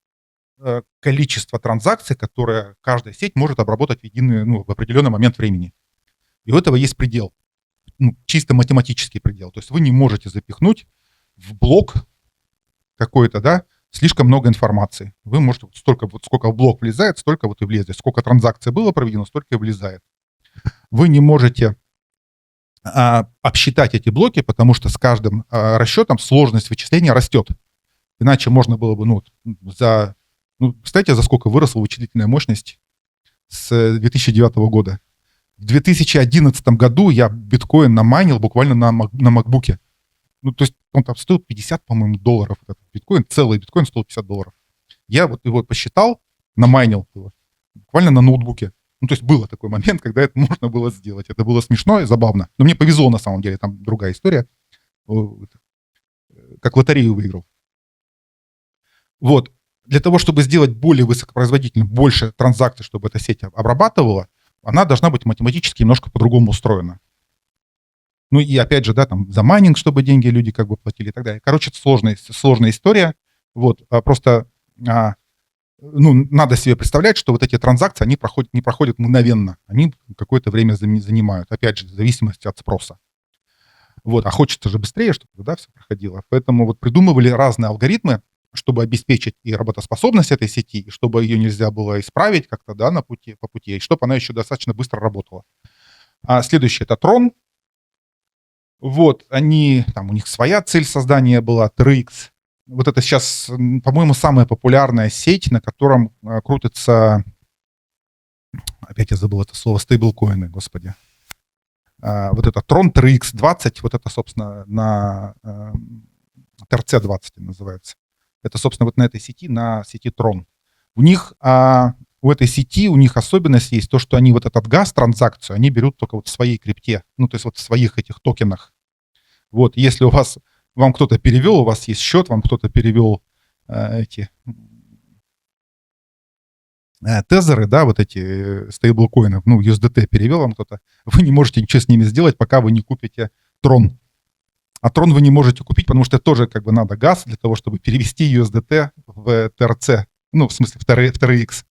количество транзакций, которые каждая сеть может обработать в определенный момент времени. И у этого есть предел, чисто математический предел. То есть вы не можете запихнуть в блок какой-то, да, слишком много информации. Вы можете сколько в блок влезает, столько вот и влезет. Сколько транзакций было проведено, столько и влезает. Вы не можете обсчитать эти блоки, потому что с каждым расчетом сложность вычисления растет. Иначе можно было бы, кстати, за сколько выросла вычислительная мощность с 2009 года. В 2011 году я биткоин намайнил буквально на макбуке. Ну, то есть он там стоил 50, по-моему, долларов. Этот биткоин, целый биткоин стоил $50. Я вот его посчитал, намайнил его буквально на ноутбуке. Ну, то есть был такой момент, когда это можно было сделать. Это было смешно и забавно. Но мне повезло, на самом деле, там другая история. Как лотерею выиграл. Вот. Для того, чтобы сделать более высокопроизводительным, больше транзакций, чтобы эта сеть обрабатывала, она должна быть математически немножко по-другому устроена. Ну и опять же, да, там за майнинг, чтобы деньги люди как бы платили и так далее. Короче, это сложная история. Вот, просто надо себе представлять, что вот эти транзакции, они не проходят мгновенно. Они какое-то время занимают. Опять же, в зависимости от спроса. Вот, а хочется же быстрее, чтобы, да, все проходило. Поэтому вот придумывали разные алгоритмы, чтобы обеспечить и работоспособность этой сети, и чтобы ее нельзя было исправить как-то, да, по пути, и чтобы она еще достаточно быстро работала. Следующий — это Tron. Вот, у них своя цель создания была, TRX. Вот это сейчас, по-моему, самая популярная сеть, на котором крутится, опять я забыл это слово, стейблкоины, господи. Вот это Tron TRX20, вот это, собственно, на TRC20 называется. Это, собственно, вот на этой сети, на сети Tron. У этой сети у них особенность есть то, что они вот этот газ-транзакцию, они берут только вот в своей крипте, ну, то есть вот в своих этих токенах. Вот, если вам кто-то перевел, у вас есть счет, вам кто-то перевел тезеры, да, вот эти стейблкоины, USDT перевел вам кто-то, вы не можете ничего с ними сделать, пока вы не купите Tron. А Tron вы не можете купить, потому что тоже как бы надо газ для того, чтобы перевести USDT в TRC, в смысле в TRX.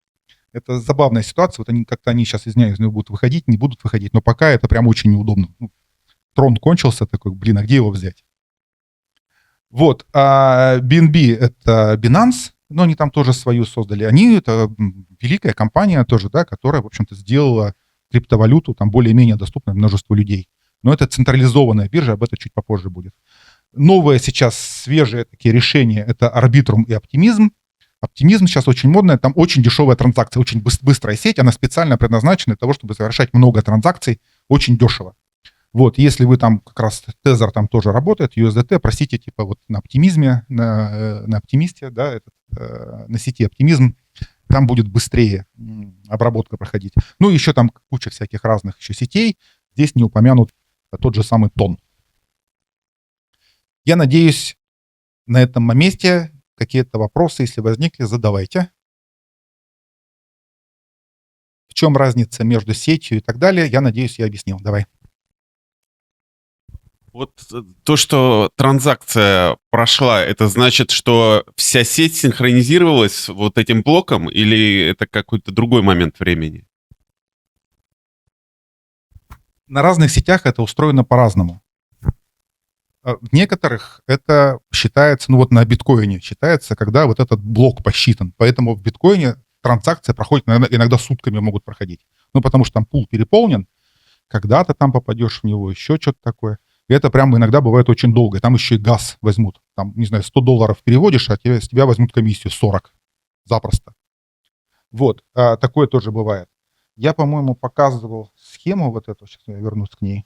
Это забавная ситуация, вот они сейчас, извиняюсь, из него будут выходить, не будут выходить, но пока это прям очень неудобно. Tron кончился, такой, а где его взять? Вот, BNB — это Binance, но они там тоже свою создали. Это великая компания тоже, да, которая, в общем-то, сделала криптовалюту там более-менее доступной множеству людей. Но это централизованная биржа, об этом чуть попозже будет. Новые сейчас свежие такие решения — это Arbitrum и Optimism. Optimism сейчас очень модная, там очень дешевая транзакция, очень быстрая сеть, она специально предназначена для того, чтобы совершать много транзакций очень дешево. Вот, если вы там как раз Tether там тоже работает, USDT, просите типа вот на Оптимизме, на Оптимисте, да, на сети Оптимизм, там будет быстрее обработка проходить. Ну, еще там куча всяких разных еще сетей. Здесь не упомянут тот же самый тон. Я надеюсь, на этом месте какие-то вопросы, если возникли, задавайте. В чем разница между сетью и так далее, я надеюсь, я объяснил. Давай. Вот то, что транзакция прошла, это значит, что вся сеть синхронизировалась вот этим блоком, или это какой-то другой момент времени? На разных сетях это устроено по-разному. В некоторых это считается, ну вот на биткоине считается, когда вот этот блок посчитан. Поэтому в биткоине транзакция проходит, иногда сутками могут проходить. Ну потому что там пул переполнен, когда-то там попадешь в него, еще что-то такое. И это прямо иногда бывает очень долго. Там еще и газ возьмут. Там, не знаю, $100 переводишь, а с тебя возьмут комиссию 40. Запросто. Вот, такое тоже бывает. Я, по-моему, показывал схему вот эту. Сейчас я вернусь к ней.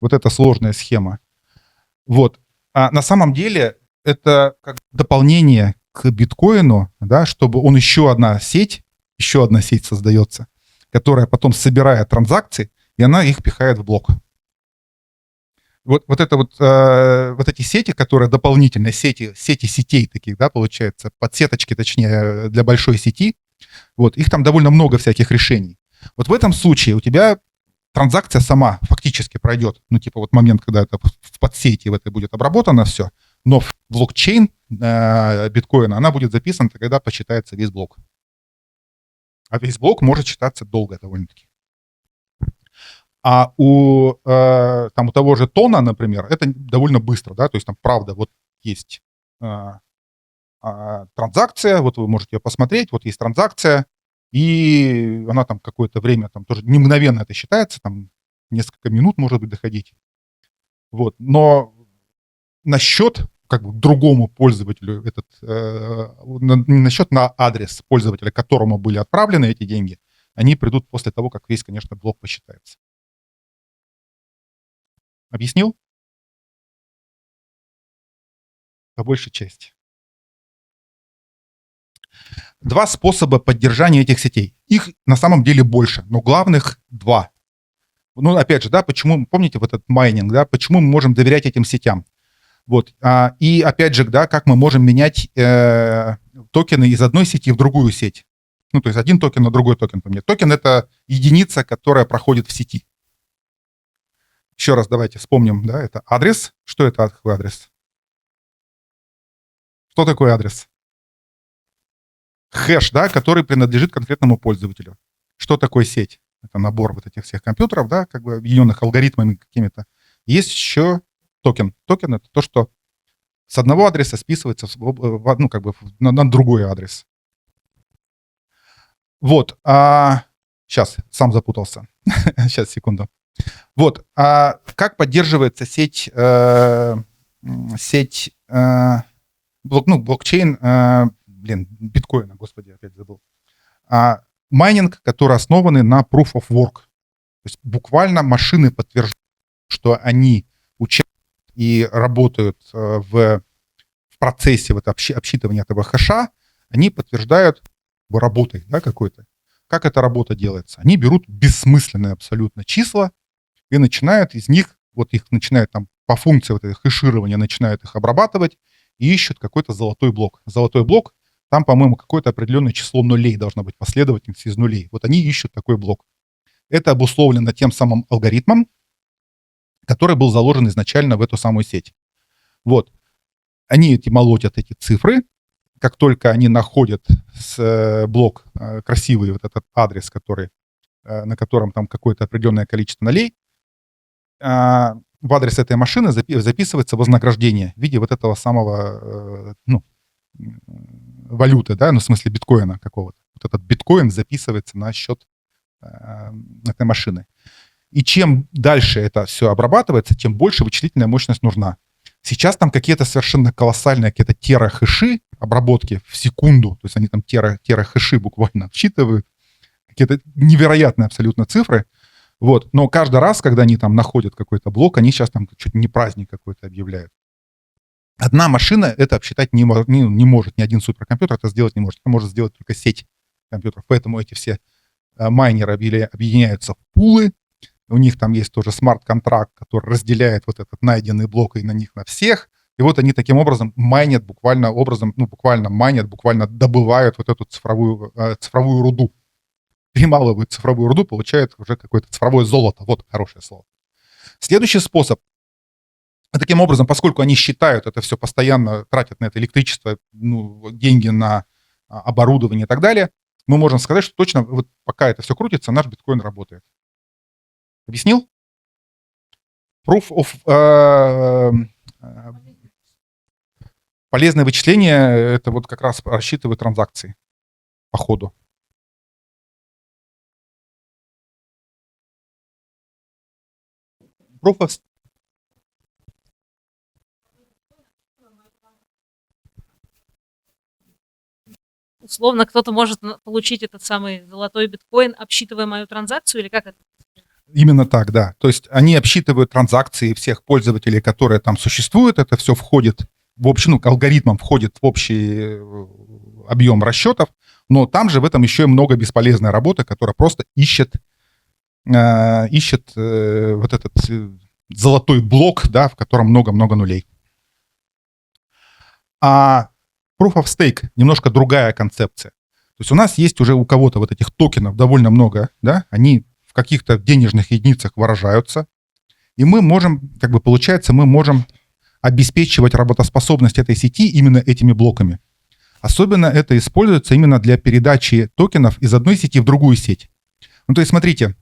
Вот эта сложная схема. Вот. А на самом деле это как дополнение к биткоину, да, чтобы он еще одна сеть создается, которая потом собирает транзакции, и она их пихает в блок. Вот это вот эти сети, которые дополнительные сети сетей таких, да, получается, подсеточки, точнее, для большой сети, вот, их там довольно много всяких решений. Вот в этом случае у тебя транзакция сама фактически пройдет, ну, типа вот момент, когда это в подсети в этой будет обработано все, но в блокчейн биткоина она будет записана, когда посчитается весь блок. А весь блок может считаться долго довольно-таки. А у того же тона, например, это довольно быстро, да, то есть там правда вот есть транзакция, вот вы можете ее посмотреть, вот есть транзакция, и она там какое-то время, там тоже не мгновенно это считается, там несколько минут может быть доходить. Вот, но на счет как бы другому пользователю на счет на адрес пользователя, которому были отправлены эти деньги, они придут после того, как весь, конечно, блок посчитается. Объяснил? По большей части. Два способа поддержания этих сетей. Их на самом деле больше, но главных два. Ну, опять же, да, почему, помните вот этот майнинг, да, почему мы можем доверять этим сетям? Вот, и опять же, да, как мы можем менять токены из одной сети в другую сеть. Ну, то есть один токен на другой токен поменять. Токен — это единица, которая проходит в сети. Еще раз давайте вспомним, да, это адрес. Что это такой адрес? Что такое адрес? Хэш, да, который принадлежит конкретному пользователю. Что такое сеть? Это набор вот этих всех компьютеров, да, как бы объединенных алгоритмами какими-то. Есть еще токен. Токен — это то, что с одного адреса списывается ну, как бы на другой адрес. Вот. Сейчас, сам запутался. Сейчас, секунду. Вот. Как поддерживается сеть блокчейн, биткоина, господи, опять забыл. Майнинг, который основан на Proof of Work. То есть буквально машины подтверждают, что они участвуют и работают в процессе вот обсчитывания этого хэша, они подтверждают работой, да, какой-то. Как эта работа делается? Они берут бессмысленные абсолютно числа и начинают из них, вот их начинают там по функции вот этого хэширования, начинают их обрабатывать и ищут какой-то золотой блок. Золотой блок, там, по-моему, какое-то определенное число нулей должно быть, последовательность из нулей. Вот они ищут такой блок. Это обусловлено тем самым алгоритмом, который был заложен изначально в эту самую сеть. Вот. Они молотят эти цифры, как только они находят блок красивый, вот этот адрес, на котором там какое-то определенное количество нулей, в адрес этой машины записывается вознаграждение в виде вот этого самого, валюты, да, ну, в смысле биткоина какого-то. Вот этот биткоин записывается на счет этой машины. И чем дальше это все обрабатывается, тем больше вычислительная мощность нужна. Сейчас там какие-то совершенно колоссальные какие-то терахэши обработки в секунду, то есть они там терахэши буквально обсчитывают, какие-то невероятные абсолютно цифры. Вот. Но каждый раз, когда они там находят какой-то блок, они сейчас там чуть не праздник какой-то объявляют. Одна машина это обсчитать не может, ни один суперкомпьютер это сделать не может. Это может сделать только сеть компьютеров. Поэтому эти все майнеры объединяются в пулы, у них там есть тоже смарт-контракт, который разделяет вот этот найденный блок и на них на всех. И вот они таким образом майнят буквально буквально добывают вот эту цифровую руду. Перемалывают цифровую руду, получают уже какое-то цифровое золото. Вот хорошее слово. Следующий способ. Таким образом, поскольку они считают это все постоянно, тратят на это электричество, деньги на оборудование и так далее, мы можем сказать, что точно вот пока это все крутится, наш биткоин работает. Объяснил? Proof of полезное вычисление, это вот как раз рассчитывает транзакции по ходу. Proof of... Условно, кто-то может получить этот самый золотой биткоин, обсчитывая мою транзакцию, или как это? Именно так, да. То есть они обсчитывают транзакции всех пользователей, которые там существуют, это все входит в общий, алгоритмом входит в общий объем расчетов, но там же в этом еще и много бесполезной работы, которая просто ищет вот этот золотой блок, да, в котором много-много нулей. А Proof of Stake немножко другая концепция. То есть у нас есть уже у кого-то вот этих токенов довольно много, да, они в каких-то денежных единицах выражаются, и мы можем, получается, мы можем обеспечивать работоспособность этой сети именно этими блоками. Особенно это используется именно для передачи токенов из одной сети в другую сеть. То есть смотрите,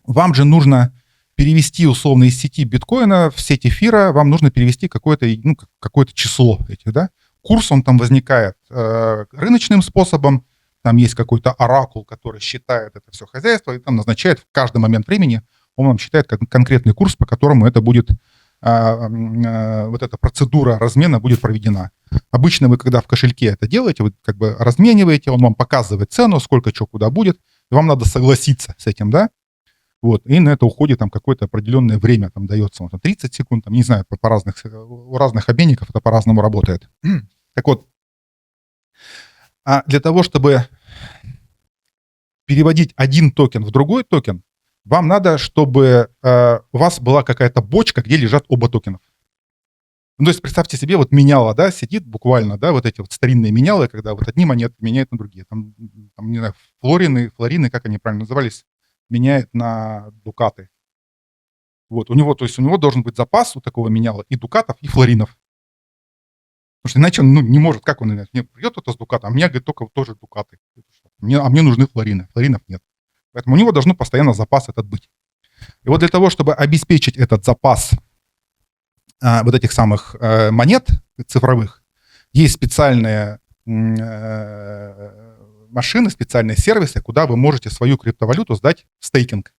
вам же нужно перевести условно из сети биткоина в сеть эфира, вам нужно перевести какое-то число этих, да. Курс, он там возникает рыночным способом, там есть какой-то оракул, который считает это все хозяйство, и там назначает в каждый момент времени, он вам считает конкретный курс, по которому это будет, вот эта процедура размена будет проведена. Обычно вы, когда в кошельке это делаете, вы размениваете, он вам показывает цену, сколько чего куда будет, и вам надо согласиться с этим, да. Вот, и на это уходит там какое-то определенное время, там дается 30 секунд, там, не знаю, у разных обменников это по-разному работает. Так вот, а для того, чтобы переводить один токен в другой токен, вам надо, чтобы у вас была какая-то бочка, где лежат оба токена. То есть представьте себе, вот меняла, да, сидит буквально, да, вот эти вот старинные менялы, когда вот одни монеты меняют на другие. Там не знаю, флорины, как они правильно назывались, меняет на дукаты. Вот, у него должен быть запас у такого меняла и дукатов, и флоринов. Потому что иначе он не может, как он, мне придет кто-то с дуката, а мне, говорит, только тоже дукаты. Мне нужны флорины, флоринов нет. Поэтому у него должно постоянно запас этот быть. И вот для того, чтобы обеспечить этот запас вот этих самых монет цифровых, есть специальные машины, специальные сервисы, куда вы можете свою криптовалюту сдать в стейкинг.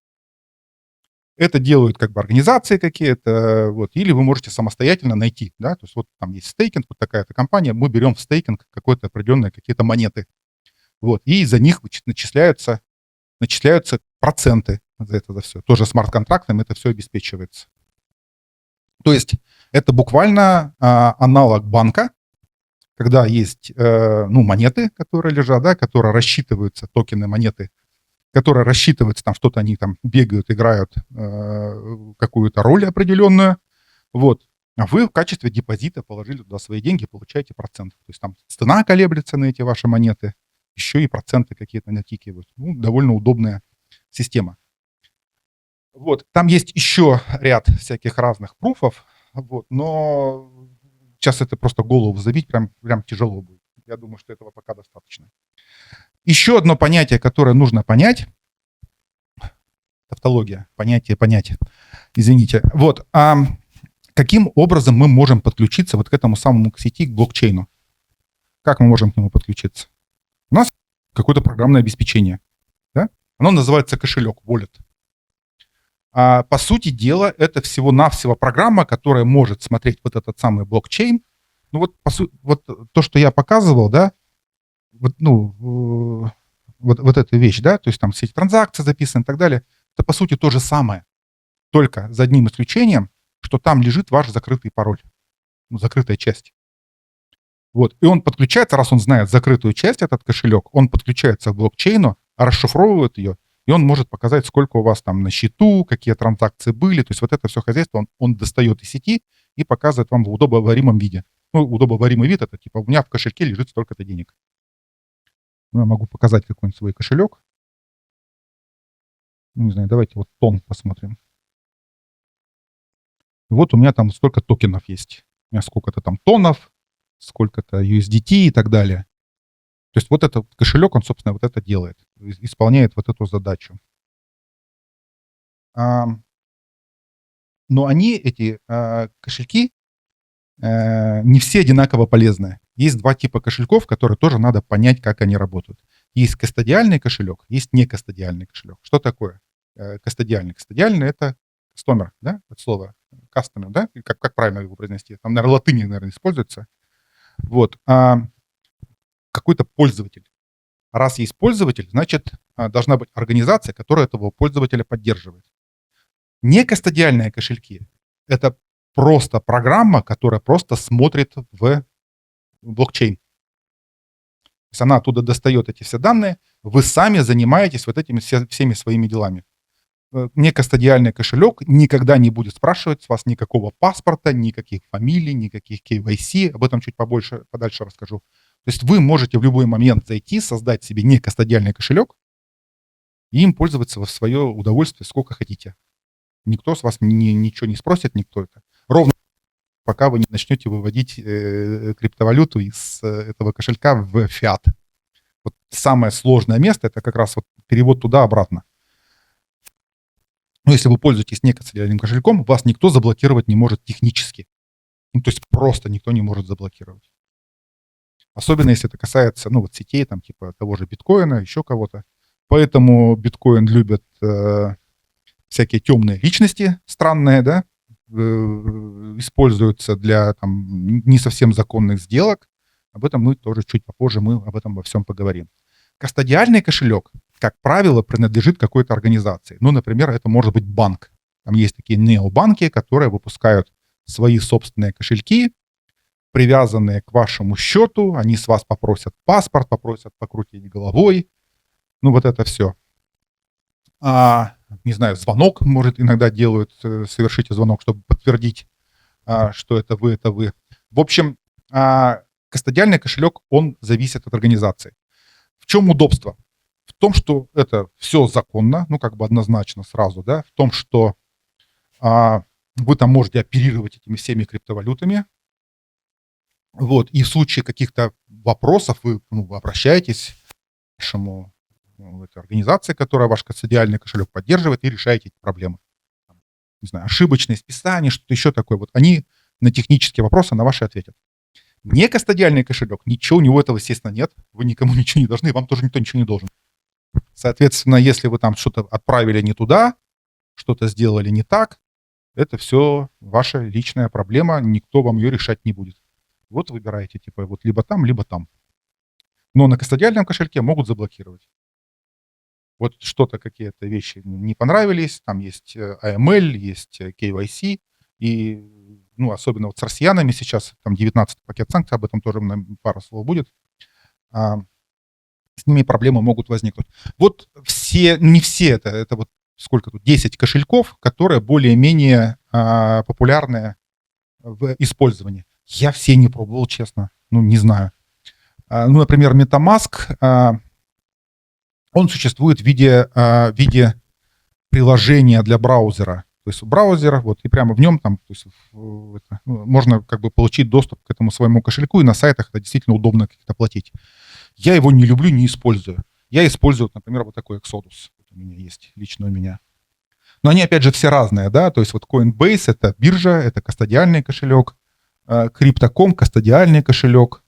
Это делают организации какие-то, вот, или вы можете самостоятельно найти, да, то есть вот там есть стейкинг, вот такая-то компания, мы берем в стейкинг какие-то определенные монеты, вот, и за них начисляются проценты за это, за все. Тоже смарт-контрактами это все обеспечивается. То есть это буквально аналог банка, когда есть монеты, которые лежат, да, которые рассчитываются, токены, монеты, которые рассчитываются, там что-то они там бегают, играют какую-то роль определенную, вот. А вы в качестве депозита положили туда свои деньги, получаете процент. То есть там цена колеблется на эти ваши монеты, еще и проценты какие-то натикивают. Довольно удобная система. Вот. Там есть еще ряд всяких разных пруфов, вот, но сейчас это просто голову забить прям тяжело будет. Я думаю, что этого пока достаточно. Еще одно понятие, которое нужно понять. Тавтология. Понятие. Извините. Вот. Каким образом мы можем подключиться вот к этому самому сети, к блокчейну? Как мы можем к нему подключиться? У нас какое-то программное обеспечение. Да? Оно называется кошелек, wallet. По сути дела, это всего-навсего программа, которая может смотреть вот этот самый блокчейн. Вот то, что я показывал, да, вот эта вещь, да, то есть там все эти транзакции записаны и так далее, это по сути то же самое, только за одним исключением, что там лежит ваш закрытый пароль, закрытая часть. Вот, и он подключается, раз он знает закрытую часть, этот кошелек, он подключается к блокчейну, расшифровывает ее и он может показать, сколько у вас там на счету, какие транзакции были. То есть вот это все хозяйство он достает из сети и показывает вам в удобоваримом виде. Ну, удобоваримый вид — это типа у меня в кошельке лежит столько-то денег. Ну, я могу показать какой-нибудь свой кошелек. Ну, не знаю, давайте вот тон посмотрим. Вот у меня там столько токенов есть. У меня сколько-то там тонов, сколько-то USDT и так далее. То есть вот этот кошелек, он, собственно, вот это делает, исполняет вот эту задачу. Но они, эти кошельки, не все одинаково полезны. Есть два типа кошельков, которые тоже надо понять, как они работают. Есть кастодиальный кошелек, есть некастодиальный кошелек. Что такое кастодиальный? Кастодиальный — это customer, да, от слова customer, да, как правильно его произнести? Там, наверное, латыни, наверное, используется. Вот. Какой-то пользователь. Раз есть пользователь, значит, должна быть организация, которая этого пользователя поддерживает. Некастодиальные кошельки — это просто программа, которая просто смотрит в блокчейн. То есть она оттуда достает эти все данные, вы сами занимаетесь вот этими всеми своими делами. Некастодиальный кошелек никогда не будет спрашивать с вас никакого паспорта, никаких фамилий, никаких KYC. Об этом чуть подальше расскажу. То есть вы можете в любой момент зайти, создать себе некастодиальный кошелек и им пользоваться в свое удовольствие сколько хотите. Никто с вас ничего не спросит, никто это. Ровно пока вы не начнете выводить криптовалюту из этого кошелька в фиат. Вот самое сложное место — это как раз вот перевод туда-обратно. Но если вы пользуетесь некастодиальным кошельком, вас никто заблокировать не может технически. Ну, то есть просто никто не может заблокировать. Особенно если это касается, ну, вот сетей, там, типа того же биткоина, еще кого-то. Поэтому биткоин любят всякие темные личности, странные, да, используются для там не совсем законных сделок. Об этом мы тоже чуть попозже, мы об этом во всем поговорим. Кастодиальный кошелек, как правило, принадлежит какой-то организации. Ну, например, это может быть банк. Там есть такие необанки, которые выпускают свои собственные кошельки, привязанные к вашему счету. Они с вас попросят паспорт, попросят покрутить головой. Ну, вот это все. Не знаю, звонок, может, иногда делают, совершите звонок, чтобы подтвердить, что это вы, это вы. В общем, кастодиальный кошелек, он зависит от организации. В чем удобство? В том, что это все законно, ну, как бы однозначно сразу, да, в том, что вы там можете оперировать этими всеми криптовалютами, вот, и в случае каких-то вопросов вы обращаетесь к вашему этой организации, которая ваш кастодиальный кошелек поддерживает, и решаете эти проблемы. Не знаю, ошибочное списание, что-то еще такое. Вот они на технические вопросы на ваши ответят. Не кастодиальный кошелек, ничего у него этого, естественно, нет. Вы никому ничего не должны, вам тоже никто ничего не должен. Соответственно, если вы там что-то отправили не туда, что-то сделали не так, это все ваша личная проблема, никто вам ее решать не будет. Вот выбираете, типа, вот либо там, либо там. Но на кастодиальном кошельке могут заблокировать. Вот что-то, какие-то вещи не понравились, там есть AML, есть KYC, и, ну, особенно вот с россиянами сейчас, там 19 пакет санкций, об этом тоже пару слов будет, с ними проблемы могут возникнуть. Вот все, не все, это вот сколько тут, 10 кошельков, которые более-менее популярные в использовании. Я все не пробовал, честно, ну, не знаю. Ну, например, MetaMask, он существует в виде приложения для браузера. То есть браузер, вот, и прямо в нем там, то есть, можно как бы получить доступ к этому своему кошельку, и на сайтах это действительно удобно как-то платить. Я его не люблю, не использую. Я использую, например, вот такой Exodus. Вот у меня есть, лично у меня. Но они, опять же, все разные, да, то есть вот Coinbase — это биржа, это кастодиальный кошелек, Crypto.com — кастодиальный кошелек,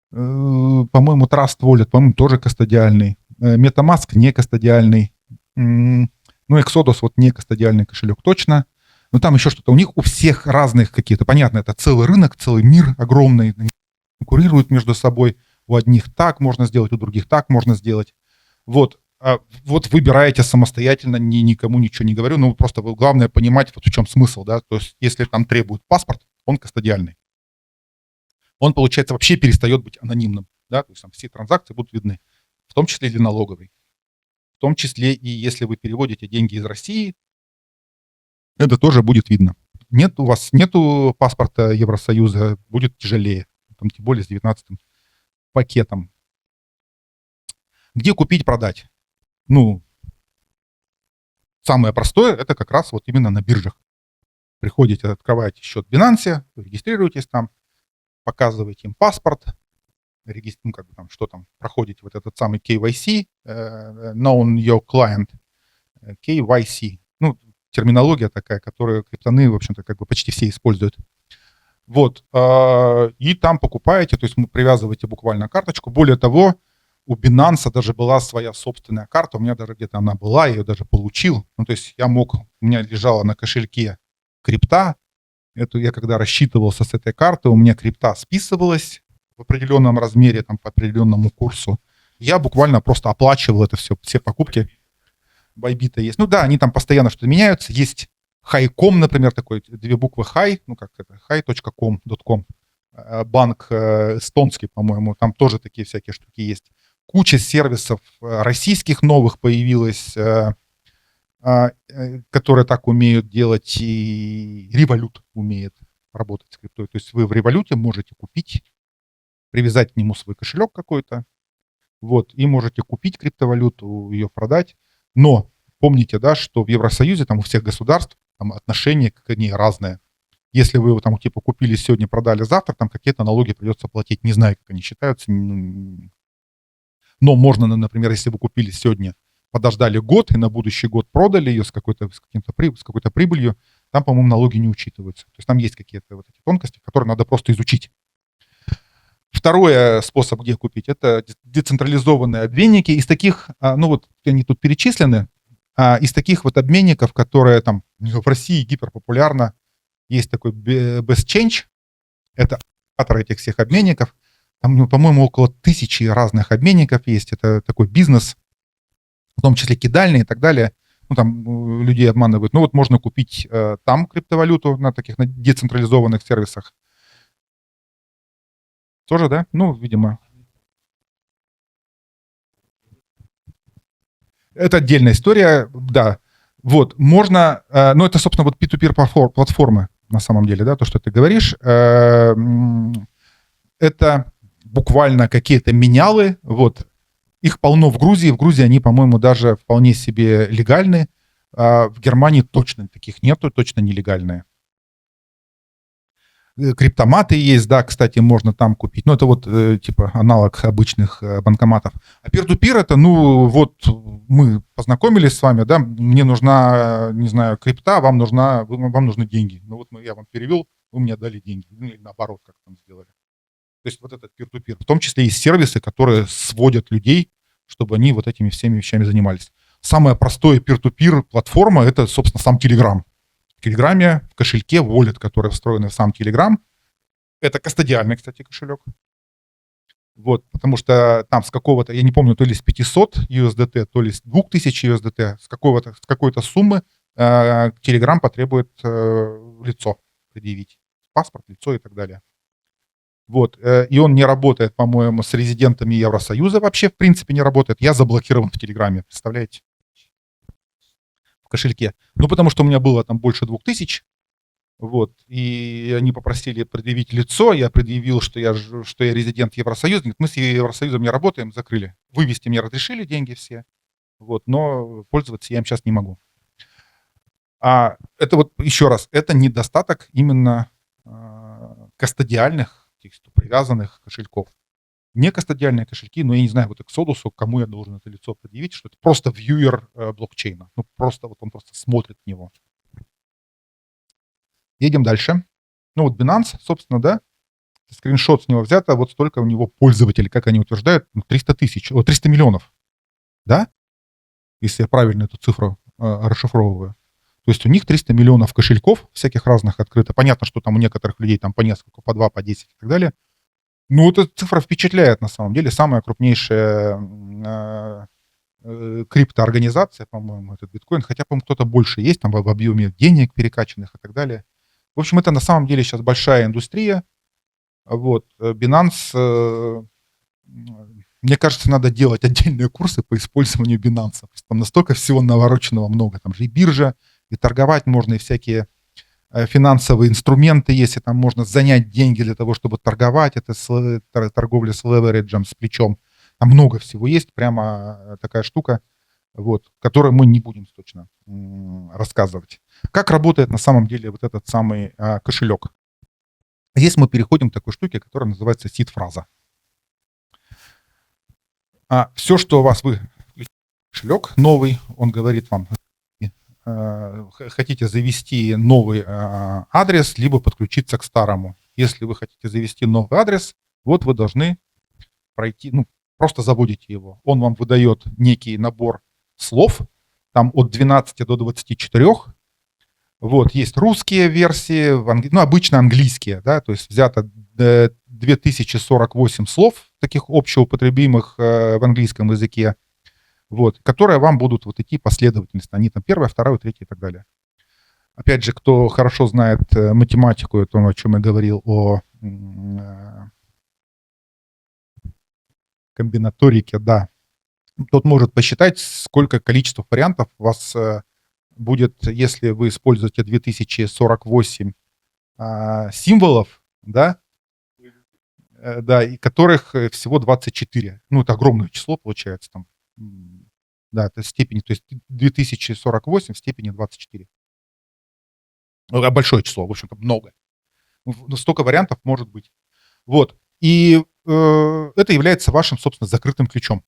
по-моему, Trust Wallet, по-моему, тоже кастодиальный, MetaMask — не кастодиальный, ну, Exodus — вот не кастодиальный кошелек точно, но там еще что-то. У них у всех разных какие-то, понятно, это целый рынок, целый мир огромный, конкурируют между собой. У одних так можно сделать, у других так можно сделать. Вот. Вот выбираете самостоятельно, никому ничего не говорю, но просто главное понимать, вот в чем смысл, да, то есть если там требует паспорт, он кастодиальный. Он, получается, вообще перестает быть анонимным, да, то есть там все транзакции будут видны, в том числе и налоговый. в том числе и если вы переводите деньги из России, это тоже будет видно. У вас нету паспорта Евросоюза, будет тяжелее, там, тем более с 19-м пакетом. Где купить, продать? Ну, самое простое, это как раз вот именно на биржах. Приходите, открываете счет в Binance, регистрируетесь там, показываете им паспорт, как бы там, что там, проходите вот этот самый KYC, Known Your Client, KYC. Ну, терминология такая, которую криптоны, в общем-то, как бы почти все используют. Вот, и там покупаете, то есть привязываете буквально карточку. Более того, у Binance даже была своя собственная карта, у меня даже где-то она была, я ее даже получил. Ну, то есть у меня лежала на кошельке крипта, я когда рассчитывался с этой карты, у меня крипта списывалась в определенном размере, там, по определенному курсу. Я буквально просто оплачивал это все покупки. Байбита есть. Ну да, они там постоянно что-то меняются. Есть Hi.com, например, такой, 2 буквы Hi, ну как это, hi.com, банк эстонский, по-моему, там тоже такие всякие штуки есть. Куча сервисов российских новых появилась, которые так умеют делать, и Revolut умеет работать с криптой. То есть вы в Revolut можете купить, привязать к нему свой кошелек какой-то, вот, и можете купить криптовалюту, ее продать. Но помните, да, что в Евросоюзе, там у всех государств, там отношения к ней разные. Если вы его там типа купили сегодня, продали завтра, там какие-то налоги придется платить. Не знаю, как они считаются. Но можно, например, если вы купили сегодня, подождали год и на будущий год продали ее с какой-то прибылью, там, по-моему, налоги не учитываются. То есть там есть какие-то вот эти тонкости, которые надо просто изучить. Второй способ, где купить, это децентрализованные обменники. Из таких, ну вот они тут перечислены, из таких вот обменников, которые там в России гиперпопулярно, есть такой BestChange, это автор этих всех обменников. Там, ну, по-моему, около 1000 разных обменников есть. Это такой бизнес, в том числе кидальные и так далее. Ну, там людей обманывают. Ну, вот можно купить там криптовалюту на децентрализованных сервисах. Тоже, да? Ну, видимо. Это отдельная история, да. Вот, можно, ну, это, собственно, вот P2P платформы, на самом деле, да, то, что ты говоришь. Это буквально какие-то менялы, вот. Их полно в Грузии. В Грузии они, по-моему, даже вполне себе легальны. В Германии точно таких нету, точно нелегальные. Криптоматы есть, да, кстати, можно там купить. Ну, это вот типа аналог обычных банкоматов. А peer-to-peer это, ну, вот мы познакомились с вами, да, мне нужна, не знаю, крипта, вам нужны деньги. Ну, вот я вам перевел, вы мне дали деньги. Ну, или наоборот, как там сделали. То есть вот этот peer-to-peer. В том числе есть сервисы, которые сводят людей, чтобы они вот этими всеми вещами занимались. Самое простое peer-to-peer платформа – это, собственно, сам Telegram. В Телеграме, в кошельке, wallet, который встроен в сам Telegram. Это кастодиальный, кстати, кошелек. Вот, потому что там с какого-то, я не помню, то ли с 500 USDT, то ли с 2000 USDT, с какой-то суммы Telegram потребует лицо предъявить. Паспорт, лицо и так далее. Вот, и он не работает, по-моему, с резидентами Евросоюза вообще, в принципе, не работает. Я заблокирован в Телеграме, представляете? В кошельке. Ну, потому что у меня было там больше 2000, вот, и они попросили предъявить лицо, я предъявил, что я резидент Евросоюза. Говорит, мы с Евросоюзом не работаем, закрыли. Вывести мне разрешили деньги все, вот, но пользоваться я им сейчас не могу. А это вот, еще раз, это недостаток именно кастодиальных, привязанных кошельков. Не кастодиальные кошельки, но я не знаю, вот Exodus, кому я должен это лицо предъявить, что это просто вьюер блокчейна. Ну, просто вот он просто смотрит в него. Едем дальше. Ну, вот Binance, собственно, да, скриншот с него взято, вот столько у него пользователей, как они утверждают, 300 миллионов, да? Если я правильно эту цифру расшифровываю. То есть у них 300 миллионов кошельков всяких разных открыто. Понятно, что там у некоторых людей там по несколько, по 2, по 10 и так далее. Ну, эта цифра впечатляет на самом деле. Самая крупнейшая криптоорганизация, по-моему, этот биткоин. Хотя, по-моему, кто-то больше есть там в объеме денег перекачанных и так далее. В общем, это на самом деле сейчас большая индустрия. Вот. Binance Мне кажется, надо делать отдельные курсы по использованию Binance. Там настолько всего навороченного много. Там же и биржа, и торговать можно, и всякие финансовые инструменты есть, и там можно занять деньги для того, чтобы торговать. Это торговля с левериджем, с плечом. Там много всего есть, прямо такая штука, вот, которую мы не будем точно рассказывать. Как работает на самом деле вот этот самый кошелек? Здесь мы переходим к такой штуке, которая называется сид-фраза. Все, что у вас кошелек новый, он говорит вам, хотите завести новый адрес, либо подключиться к старому. Если вы хотите завести новый адрес, вот вы должны пройти, просто заводите его. Он вам выдает некий набор слов, там от 12 до 24. Вот, есть русские версии, обычно английские, да, то есть взято 2048 слов, таких общеупотребимых в английском языке, вот, которые вам будут вот идти последовательностно. Они там первая, вторая, третья и так далее. Опять же, кто хорошо знает математику, то, о чем я говорил, о комбинаторике, да, тот может посчитать, сколько количество вариантов у вас будет, если вы используете 2048 символов, да, да, и которых всего 24. Это огромное число получается там. Да, это степени, то есть 2048 в степени 24. Большое число, в общем-то, много. Столько вариантов может быть. Вот. И это является вашим, собственно, закрытым ключом.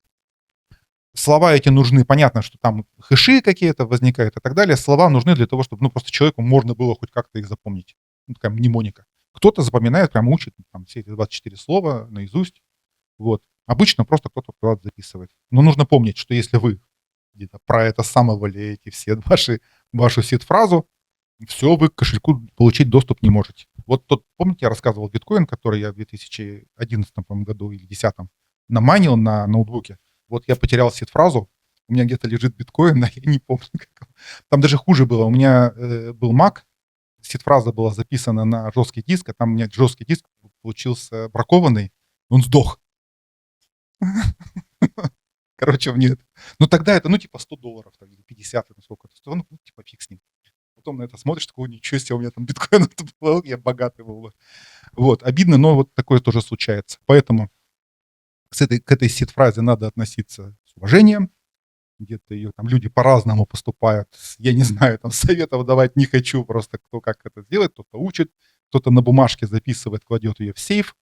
Слова эти нужны, понятно, что там хэши какие-то возникают и так далее. Слова нужны для того, чтобы, просто человеку можно было хоть как-то их запомнить. Такая мнемоника. Кто-то запоминает, прям учит там все эти 24 слова наизусть. Вот. Обычно просто кто-то куда-то записывает. Но нужно помнить, что если вы где-то про это самовалиете все вашу сид-фразу, все, вы к кошельку получить доступ не можете. Вот помните, я рассказывал биткоин, который я в 2011 году или 2010 намайнил на ноутбуке. Вот я потерял сид-фразу, у меня где-то лежит биткоин, а я не помню, как. Там даже хуже было. У меня был Mac, сид-фраза была записана на жесткий диск, а там у меня жесткий диск получился бракованный, он сдох. Короче, нет. Тогда это, типа $100, или 50, сколько-то стоило, типа фиг с ним. Потом на это смотришь, такой, ничего себе, у меня там биткоин был, я богатый был бы. Вот, обидно, но вот такое тоже случается. Поэтому к этой сид-фразе надо относиться с уважением. Где-то ее там люди по-разному поступают. Я не знаю, там советов давать не хочу, просто кто как это сделает, кто-то учит, кто-то на бумажке записывает, кладет ее в сейф,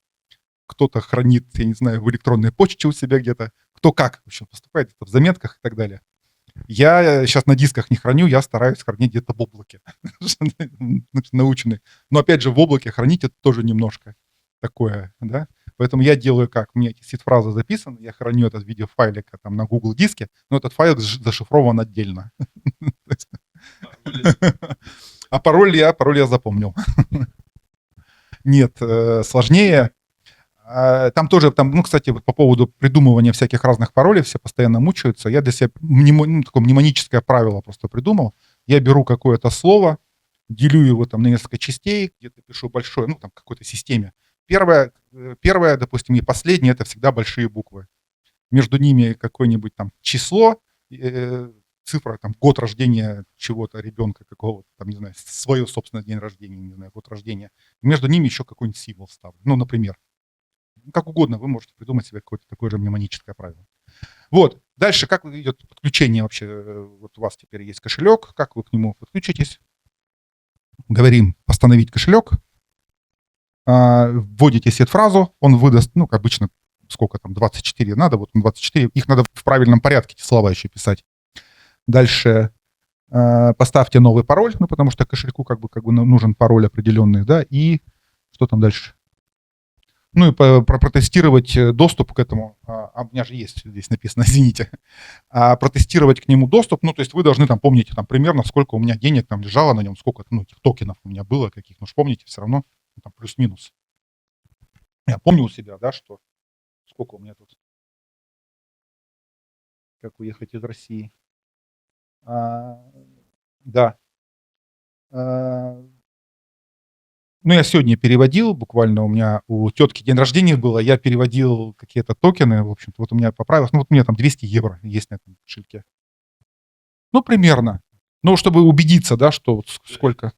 кто-то хранит, я не знаю, в электронной почте у себя где-то, кто как, в общем, поступает где-то в заметках и так далее. Я сейчас на дисках не храню, я стараюсь хранить где-то в облаке, наученный. Но опять же, в облаке хранить это тоже немножко такое, да. Поэтому я делаю как? У меня эти сид-фразы записаны, я храню это в виде файлика там на Google диске, но этот файл зашифрован отдельно. А пароль я запомнил. Нет, сложнее. Там тоже, кстати, вот по поводу придумывания всяких разных паролей все постоянно мучаются. Я для себя такое мнемоническое правило просто придумал. Я беру какое-то слово, делю его там на несколько частей, где-то пишу большое, там какой-то системе. Первое, допустим, и последнее — это всегда большие буквы. Между ними какое-нибудь там число, цифра, там, год рождения чего-то, ребенка какого-то, там, не знаю, свое собственное день рождения, не знаю, год рождения. Между ними еще какой-нибудь символ ставлю. Например. Как угодно, вы можете придумать себе какое-то такое же мнемоническое правило. Вот. Дальше, как идет подключение вообще? Вот у вас теперь есть кошелек, как вы к нему подключитесь? Говорим «постановить кошелек», вводите сид-фразу, он выдаст, как обычно, сколько там, 24 надо, вот 24, их надо в правильном порядке, эти слова еще писать. Дальше поставьте новый пароль, потому что кошельку как бы нужен пароль определенный, да, и что там дальше? И протестировать доступ к этому, у меня же есть здесь написано, извините, протестировать к нему доступ, то есть вы должны там помнить там примерно, сколько у меня денег там лежало на нем, сколько этих токенов у меня было, каких, ж помните все равно, там плюс-минус. Я помню у себя, да, что сколько у меня тут, как уехать из России. Да. Ну, я сегодня переводил, буквально у меня у тетки день рождения было, я переводил какие-то токены, в общем-то, вот у меня поправилось, ну, вот у меня там 200 евро есть на этом кошельке. Ну, примерно. Ну, чтобы убедиться, да, что вот сколько,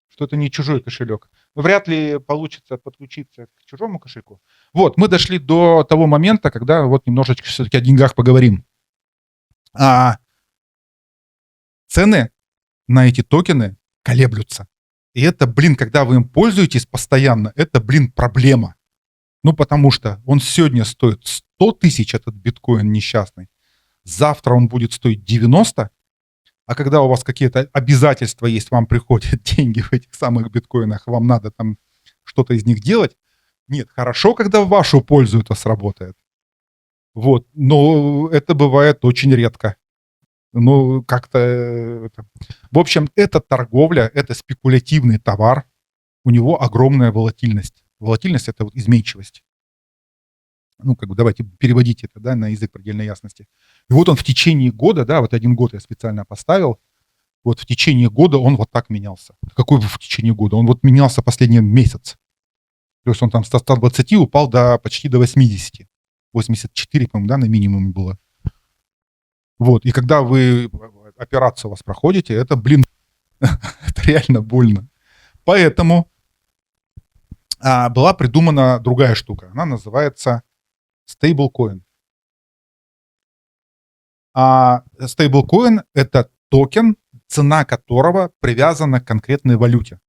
что это не чужой кошелек. Но вряд ли получится подключиться к чужому кошельку. Вот, мы дошли до того момента, когда вот немножечко все-таки о деньгах поговорим. Цены на эти токены колеблются. И это, блин, когда вы им пользуетесь постоянно, это, блин, проблема. Ну, потому что он сегодня стоит 100 тысяч, этот биткоин несчастный. Завтра он будет стоить 90, а когда у вас какие-то обязательства есть, вам приходят деньги в этих самых биткоинах, вам надо там что-то из них делать. Нет, хорошо, когда в вашу пользу это сработает. Вот, но это бывает очень редко. Ну, как-то... В общем, это торговля, это спекулятивный товар, у него огромная волатильность. Волатильность — это вот изменчивость. Ну, как бы давайте переводить это, да, на язык предельной ясности. И вот он в течение года, да, вот 1 год я специально поставил, вот в течение года он вот так менялся. Какой в течение года? Он вот менялся последний месяц. То есть он там со 120 упал до почти до 80. 84, по-моему, да, на минимуме было. Вот, и когда вы операцию у вас проходите, это, блин, это реально больно. Поэтому была придумана другая штука. Она называется стейблкоин. Стейблкоин — это токен, цена которого привязана к конкретной валюте.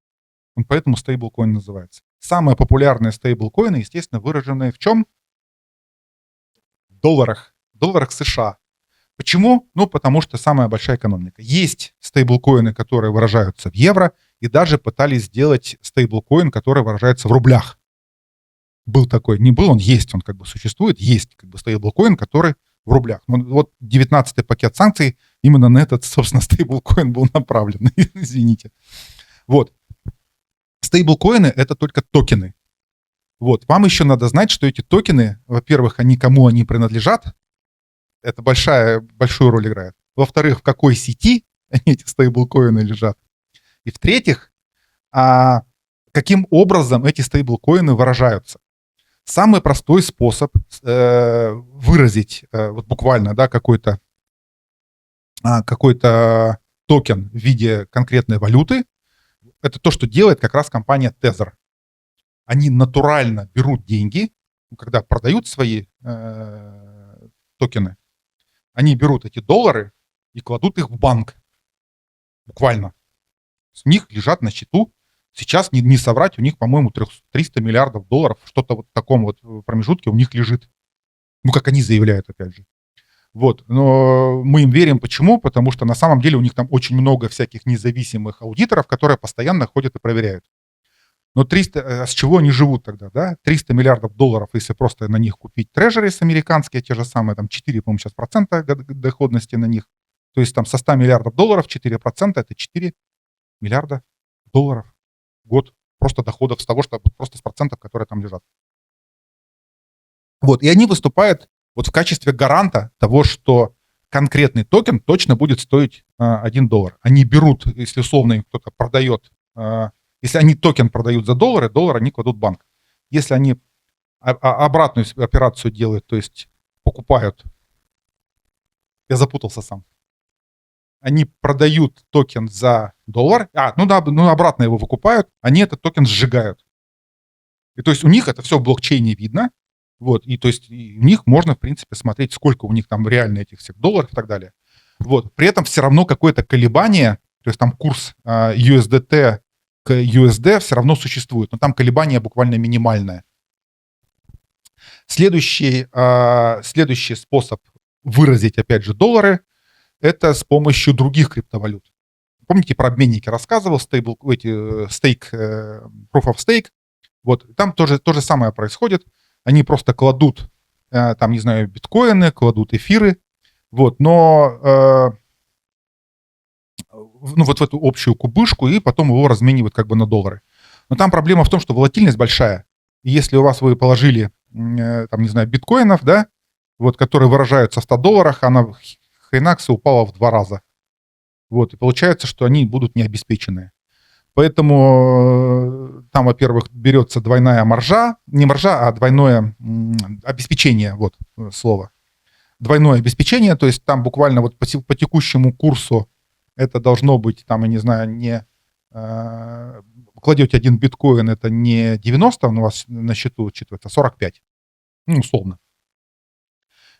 Он поэтому стейблкоин называется. Самые популярные стейблкоины, естественно, выраженные в чем? В долларах. В долларах США. Почему? Ну, потому что самая большая экономика. Есть стейблкоины, которые выражаются в евро, и даже пытались сделать стейблкоин, который выражается в рублях. Был такой, не был, он есть, он как бы существует, есть как бы стейблкоин, который в рублях. Но вот 19-й пакет санкций именно на этот, собственно, стейблкоин был направлен. Извините. Вот. Стейблкоины — это только токены. Вот. Вам еще надо знать, что эти токены, во-первых, кому они принадлежат, это большую роль играет. Во-вторых, в какой сети эти стейблкоины лежат. И в-третьих, каким образом эти стейблкоины выражаются. Самый простой способ выразить вот буквально, да, какой-то токен в виде конкретной валюты, это то, что делает как раз компания Tether. Они натурально берут деньги, когда продают свои токены, они берут эти доллары и кладут их в банк. Буквально. У них лежат на счету. Сейчас, не соврать, у них, по-моему, 300 миллиардов долларов, что-то вот в таком вот промежутке у них лежит. Ну, как они заявляют, опять же. Вот. Но мы им верим. Почему? Потому что на самом деле у них там очень много всяких независимых аудиторов, которые постоянно ходят и проверяют. Но 300, с чего они живут тогда, да? 300 миллиардов долларов, если просто на них купить трежерис американские, те же самые, там 4, по-моему, сейчас процента доходности на них. То есть там со 100 миллиардов долларов 4% это 4 миллиарда долларов в год просто доходов с того, что просто с процентов, которые там лежат. Вот, и они выступают вот в качестве гаранта того, что конкретный токен точно будет стоить $1. Они берут, если условно им кто-то продает, если они токен продают за доллар они кладут в банк. Если они обратную операцию делают, то есть покупают, я запутался сам, они продают токен за доллар, обратно его выкупают, они этот токен сжигают. И то есть у них это все в блокчейне видно, вот, и то есть у них можно, в принципе, смотреть, сколько у них там реально этих всех долларов и так далее. Вот, при этом все равно какое-то колебание, то есть там курс USDT к USD все равно существует, но там колебание буквально минимальное. Следующий способ выразить, опять же, доллары — это с помощью других криптовалют. Помните, про обменники рассказывал, стейк, proof of stake. Вот, там то же самое происходит. Они просто кладут, там, не знаю, биткоины, кладут эфиры, вот, но вот в эту общую кубышку, и потом его разменивают как бы на доллары. Но там проблема в том, что волатильность большая. И если у вас вы положили, там, не знаю, биткоинов, да, вот, которые выражаются в $100, она хренакса упала в 2 раза. Вот, и получается, что они будут необеспеченные. Поэтому там, во-первых, берется двойная маржа, не маржа, а двойное обеспечение, вот слово. Двойное обеспечение, то есть там буквально вот по текущему курсу это должно быть, там, я не знаю, не кладете один биткоин, это не 90, он у вас на счету учитывается, а 45, ну, условно.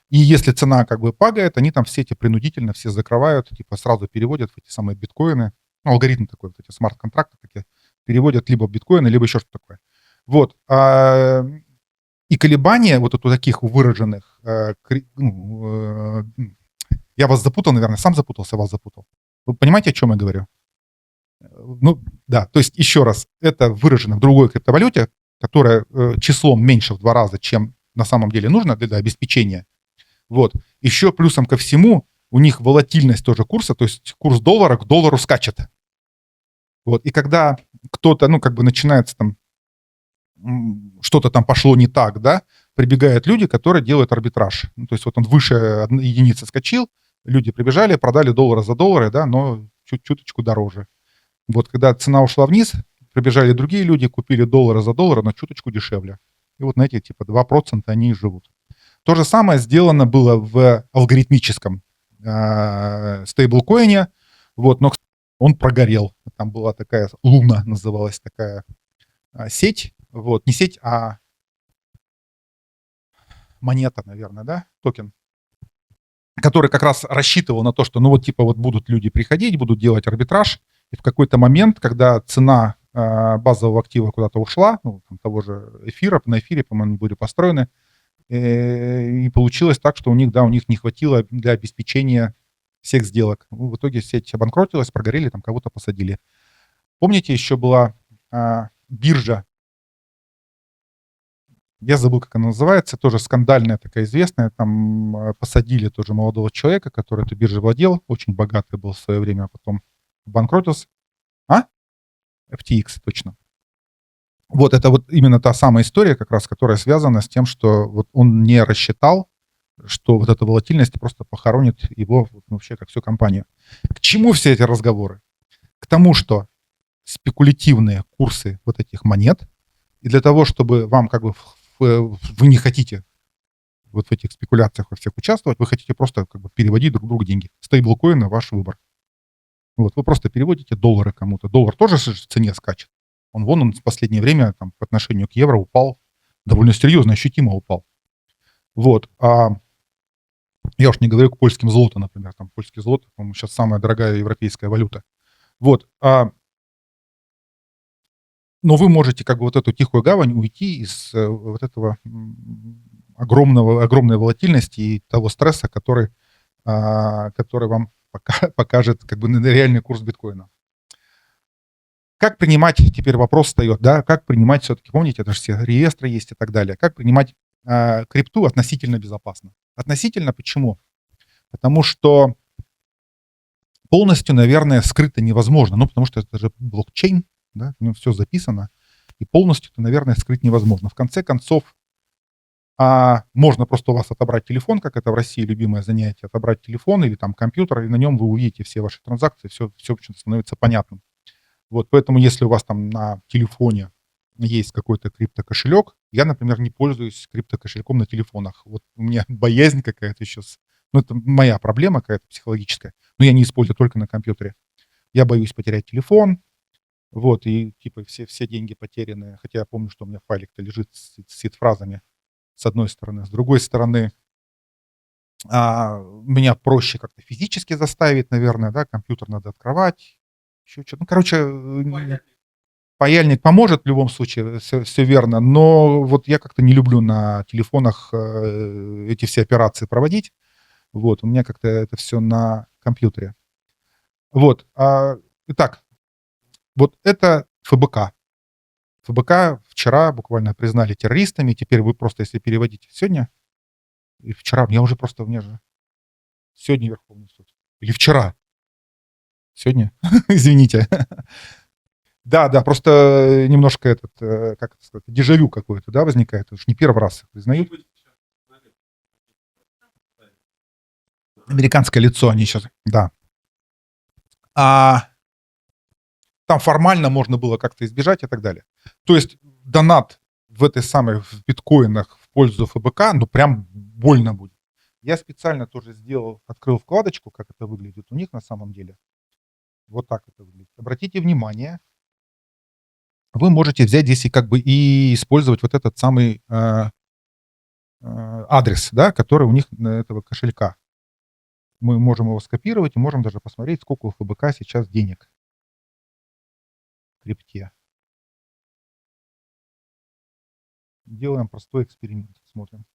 И если цена как бы падает, они там все эти принудительно все закрывают, типа сразу переводят в эти самые биткоины. Ну, алгоритм такой, вот эти смарт-контракты такие, переводят либо в биткоины, либо еще что-то такое. Вот. И колебания вот у таких выраженных, я вас запутал, наверное, сам запутался, вас запутал. Вы понимаете, о чем я говорю? Ну, да, то есть еще раз, это выражено в другой криптовалюте, которая числом меньше в 2 раза, чем на самом деле нужно для обеспечения. Вот. Еще плюсом ко всему, у них волатильность тоже курса, то есть курс доллара к доллару скачет. Вот. И когда кто-то, ну, как бы начинается там, что-то там пошло не так, да, прибегают люди, которые делают арбитраж. Ну, то есть вот он выше единицы скачил, люди прибежали, продали доллары за доллары, да, но чуточку дороже. Вот когда цена ушла вниз, прибежали другие люди, купили доллары за доллары, но чуточку дешевле. И вот на эти типа 2% они и живут. То же самое сделано было в алгоритмическом стейблкоине, вот, но он прогорел. Там была такая, Луна называлась такая сеть, вот, не сеть, а монета, наверное, да, токен, который как раз рассчитывал на то, что, ну вот типа вот будут люди приходить, будут делать арбитраж, и в какой-то момент, когда цена базового актива куда-то ушла, ну, там, того же эфира, на эфире, по-моему, они были построены, и получилось так, что у них не хватило для обеспечения всех сделок. В итоге сеть обанкротилась, прогорели, там кого-то посадили. Помните, еще была биржа, я забыл, как она называется, тоже скандальная такая известная, там посадили тоже молодого человека, который этой биржей владел, очень богатый был в свое время, а потом обанкротился. FTX, точно. Вот это вот именно та самая история, как раз, которая связана с тем, что вот он не рассчитал, что вот эта волатильность просто похоронит его вообще как всю компанию. К чему все эти разговоры? К тому, что спекулятивные курсы вот этих монет, и для того, чтобы вам как бы вы не хотите вот в этих спекуляциях во всех участвовать, вы хотите просто как бы переводить друг другу деньги. Стейблкоины — ваш выбор. Вот, вы просто переводите доллары кому-то. Доллар тоже в цене скачет. Он в последнее время там, по отношению к евро упал довольно серьезно, ощутимо упал. Вот. Я уж не говорю к польским злоту, например. Там польский злот, по-моему, сейчас самая дорогая европейская валюта. Вот. Но вы можете как бы вот эту тихую гавань уйти из вот этого огромной волатильности и того стресса, который вам покажет как бы реальный курс биткоина. Как принимать, теперь вопрос встает, да, как принимать все-таки, помните, это же все реестры есть и так далее, как принимать крипту относительно безопасно? Относительно почему? Потому что полностью, наверное, скрыто невозможно, ну, потому что это же блокчейн, да, в нем все записано, и полностью это, наверное, скрыть невозможно. В конце концов, можно просто у вас отобрать телефон, как это в России любимое занятие, отобрать телефон или там компьютер, и на нем вы увидите все ваши транзакции, все становится понятным. Вот, поэтому если у вас там на телефоне есть какой-то криптокошелек, я, например, не пользуюсь криптокошельком на телефонах. Вот у меня боязнь какая-то еще, ну, это моя проблема какая-то психологическая, но я не использую только на компьютере. Я боюсь потерять телефон, вот, и типа все деньги потеряны, хотя я помню, что у меня файлик-то лежит с сид-фразами, с одной стороны. С другой стороны, меня проще как-то физически заставить, наверное, да, компьютер надо открывать, еще что-то. Ну, короче, паяльник поможет в любом случае, все верно, но вот я как-то не люблю на телефонах эти все операции проводить. Вот, у меня как-то это все на компьютере. Вот, итак, вот это ФБК. ФБК вчера буквально признали террористами, теперь вы просто, если переводите сегодня, и вчера, у меня же сегодня Верховный суд, или вчера, сегодня, извините. Да, просто немножко как это сказать, дежавю какое-то, да, возникает. Это же не первый раз их признают. Американское лицо они сейчас, да. там формально можно было как-то избежать и так далее. То есть донат в этой самой, в биткоинах в пользу ФБК, ну, прям больно будет. Я специально тоже сделал, открыл вкладочку, как это выглядит у них на самом деле. Вот так это выглядит. Обратите внимание, вы можете взять здесь и как бы и использовать вот этот самый адрес, да, который у них на этого кошелька. Мы можем его скопировать и можем даже посмотреть, сколько у ФБК сейчас денег в крипте. Делаем простой эксперимент, смотрим.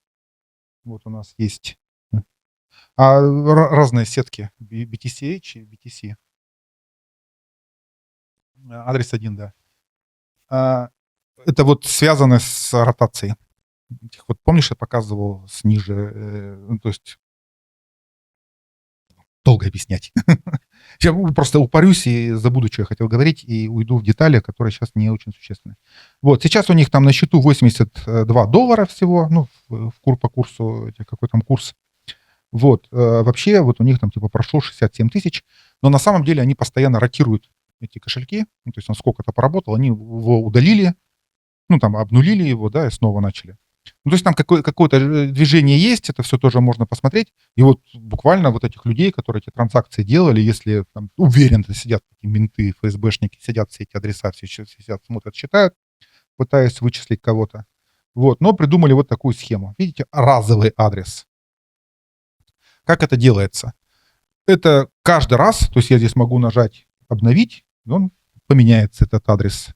Вот у нас есть разные сетки BTCH и BTC. Адрес один, да. Это вот связано с ротацией. Вот помнишь, я показывал ниже, ну, то есть долго объяснять. Я просто упарюсь и забуду, что я хотел говорить, и уйду в детали, которые сейчас не очень существенны. Вот, сейчас у них там на счету $82 всего, ну, по курсу, какой там курс. Вот, вообще, вот у них там типа прошло 67 тысяч, но на самом деле они постоянно ротируют эти кошельки, ну, то есть он сколько-то поработал, они его удалили, ну, там, обнулили его, да, и снова начали. Ну, то есть там какое-то движение есть, это все тоже можно посмотреть. И вот буквально вот этих людей, которые эти транзакции делали, если там, уверенно сидят такие менты, ФСБшники, сидят все эти адреса, все сидят, смотрят, считают, пытаясь вычислить кого-то. Вот, но придумали вот такую схему. Видите, разовый адрес. Как это делается? Это каждый раз, то есть я здесь могу нажать «Обновить», и он поменяется, этот адрес.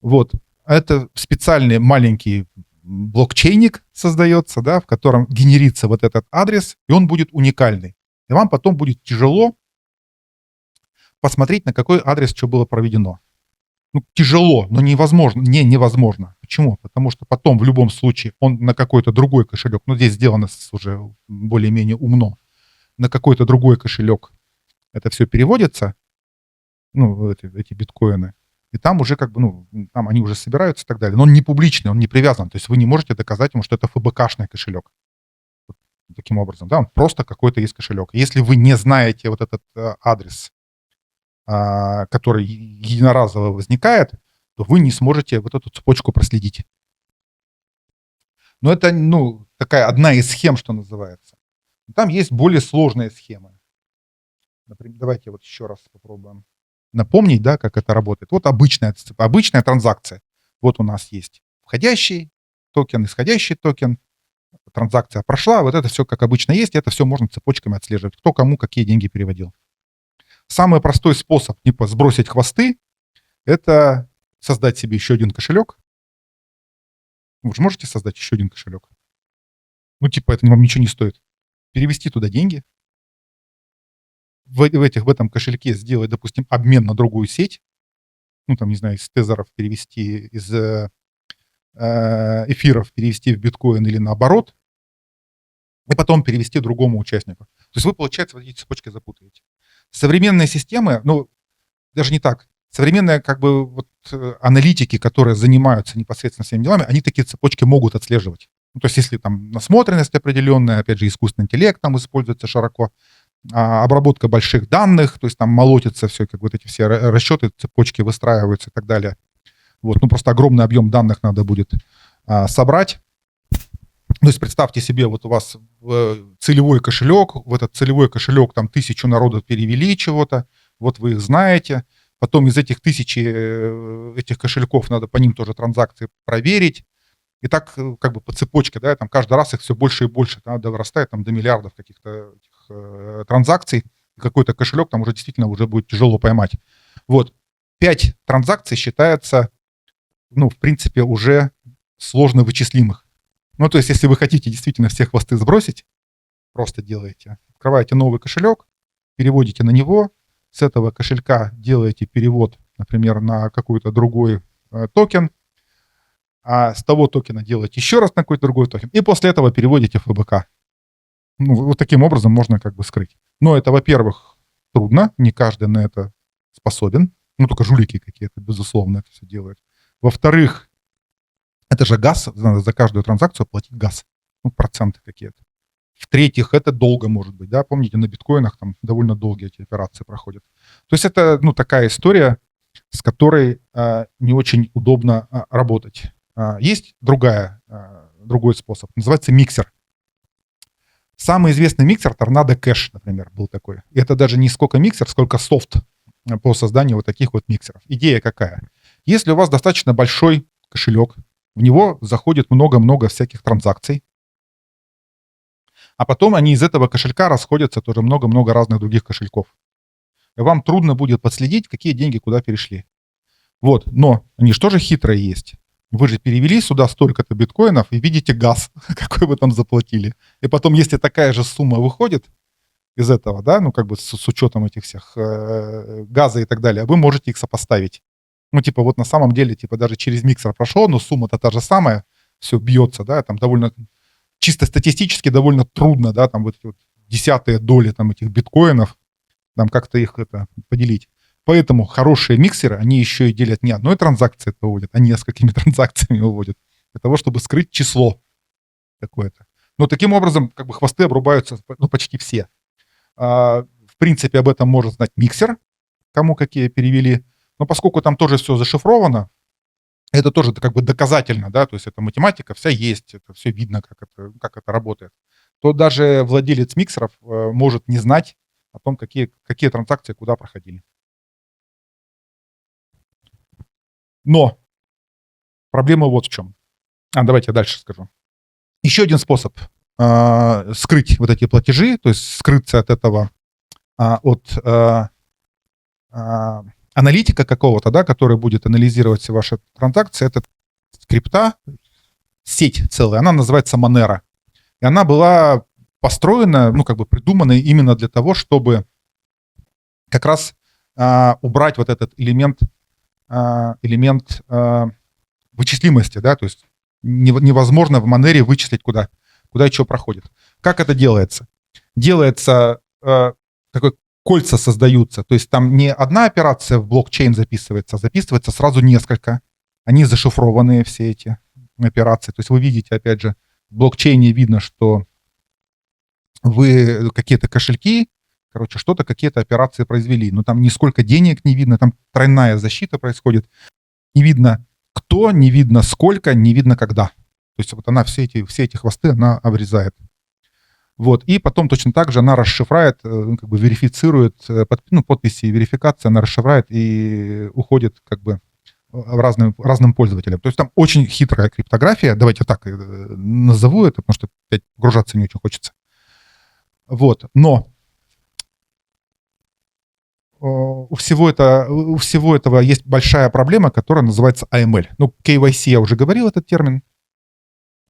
Вот. Это специальный маленький блокчейник создается, да, в котором генерится вот этот адрес, и он будет уникальный. И вам потом будет тяжело посмотреть, на какой адрес что было проведено. Ну, тяжело, но невозможно. Невозможно. Почему? Потому что потом в любом случае он на какой-то другой кошелек, ну, здесь сделано уже более-менее умно, на какой-то другой кошелек это все переводится, ну, эти биткоины, и там уже как бы, ну, там они уже собираются и так далее. Но он не публичный, он не привязан. То есть вы не можете доказать ему, что это ФБКшный кошелек. Вот таким образом, да, он просто какой-то есть кошелек. Если вы не знаете вот этот адрес, который единоразово возникает, то вы не сможете вот эту цепочку проследить. Но это, ну, такая одна из схем, что называется. Там есть более сложные схемы. Например, давайте вот еще раз попробуем напомнить, да, как это работает. Вот обычная транзакция. Вот у нас есть входящий токен, исходящий токен. Транзакция прошла. Вот это все как обычно есть. Это все можно цепочками отслеживать. Кто кому какие деньги переводил. Самый простой способ типа сбросить хвосты — это создать себе еще один кошелек. Вы же можете создать еще один кошелек? Ну, типа, это вам ничего не стоит. Перевести туда деньги. В этом кошельке сделать, допустим, обмен на другую сеть. Ну, там, не знаю, из тезеров перевести, из эфиров перевести в биткоин или наоборот. И потом перевести другому участнику. То есть вы, получается, вот эти цепочки запутаете. Современные системы, ну, даже не так. Современные, как бы, вот, аналитики, которые занимаются непосредственно всеми делами, они такие цепочки могут отслеживать. Ну, то есть если там насмотренность определенная, опять же, искусственный интеллект там используется широко, обработка больших данных, то есть там молотится все, как вот эти все расчеты, цепочки выстраиваются и так далее. Вот, ну, просто огромный объем данных надо будет собрать. То есть представьте себе, вот у вас целевой кошелек, в этот целевой кошелек там 1000 народу перевели чего-то, вот вы их знаете, потом из этих 1000 этих кошельков надо по ним тоже транзакции проверить, и так как бы по цепочке, да, там каждый раз их все больше и больше, да, дорастает там до миллиардов каких-то транзакций, какой-то кошелек там уже действительно уже будет тяжело поймать. Вот, 5 транзакций считается, ну, в принципе, уже сложно вычислимых. Ну, то есть, если вы хотите действительно все хвосты сбросить, просто делаете. Открываете новый кошелек, переводите на него, с этого кошелька делаете перевод, например, на какой-то другой токен, а с того токена делаете еще раз на какой-то другой токен, и после этого переводите в ФБК. Ну, вот таким образом можно как бы скрыть. Но это, во-первых, трудно, не каждый на это способен, ну, только жулики какие-то, безусловно, это все делают. Во-вторых, это же газ, надо за каждую транзакцию платить газ, ну, проценты какие-то. В-третьих, это долго может быть, да, помните, на биткоинах там довольно долгие эти операции проходят. То есть это, ну, такая история, с которой не очень удобно работать. Есть другой способ, называется миксер. Самый известный миксер Tornado Cache, например, был такой. И это даже не сколько миксер, сколько софт по созданию вот таких вот миксеров. Идея какая? Если у вас достаточно большой кошелек, в него заходит много-много всяких транзакций, а потом они из этого кошелька расходятся тоже много-много разных других кошельков. И вам трудно будет подследить, какие деньги куда перешли. Вот, но они же тоже хитрые есть. Вы же перевели сюда столько-то биткоинов и видите газ, какой вы там заплатили. И потом, если такая же сумма выходит из этого, да, ну как бы с учетом этих всех газа и так далее, вы можете их сопоставить. Ну типа вот на самом деле, типа даже через миксер прошло, но сумма-то та же самая, все бьется, да, там довольно, чисто статистически довольно трудно, да, там вот эти вот десятые доли там этих биткоинов, там как-то их это поделить. Поэтому хорошие миксеры, они еще и делят не одной транзакцией это выводят, а несколькими транзакциями выводят. Для того, чтобы скрыть число какое-то. Но таким образом, как бы хвосты обрубаются, ну, почти все. В принципе, об этом может знать миксер, кому какие перевели. Но поскольку там тоже все зашифровано, это тоже как бы доказательно, да, то есть это математика вся есть, это все видно, как это работает. То даже владелец миксеров может не знать о том, какие транзакции куда проходили. Но проблема вот в чем. Давайте я дальше скажу. Еще один способ скрыть вот эти платежи, то есть скрыться от этого, от аналитика какого-то, да, который будет анализировать все ваши транзакции, это крипта, сеть целая, она называется Monero. И она была построена, ну, как бы придумана именно для того, чтобы как раз убрать вот этот элемент вычислимости, да, то есть невозможно в Monero вычислить, куда и что проходит. Как это делается? Делается, такой кольца создаются, то есть там не одна операция в блокчейн записывается, а записывается сразу несколько. Они зашифрованные, все эти операции. То есть вы видите, опять же, в блокчейне видно, что вы какие-то кошельки, короче, что-то, какие-то операции произвели, но там нисколько денег не видно, там тройная защита происходит. Не видно кто, не видно сколько, не видно когда. То есть вот она все эти хвосты она обрезает. Вот. И потом точно так же она расшифрает, как бы верифицирует, подписи и верификация, она расшифрает и уходит как бы разным пользователям. То есть там очень хитрая криптография, давайте так назову это, потому что опять погружаться не очень хочется. Вот. Но у всего этого есть большая проблема, которая называется AML. Ну, KYC, я уже говорил этот термин.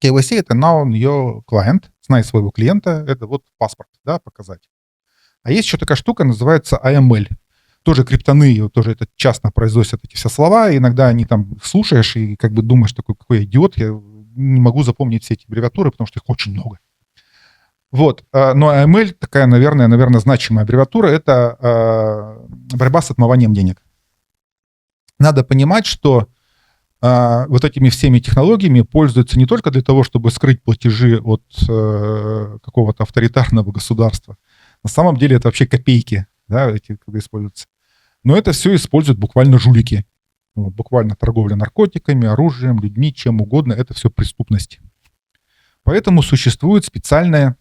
KYC — это Know Your Client, знай своего клиента, это вот паспорт, да, показать. А есть еще такая штука, называется AML. Тоже криптоны, тоже это часто произносят эти все слова, и иногда они там слушаешь и как бы думаешь, такой, какой идиот, я не могу запомнить все эти аббревиатуры, потому что их очень много. Вот, но AML, такая, наверное, значимая аббревиатура, это борьба с отмыванием денег. Надо понимать, что вот этими всеми технологиями пользуются не только для того, чтобы скрыть платежи от какого-то авторитарного государства. На самом деле это вообще копейки, да, эти когда используются. Но это все используют буквально жулики. Вот, буквально торговля наркотиками, оружием, людьми, чем угодно. Это все преступность. Поэтому существуют специальные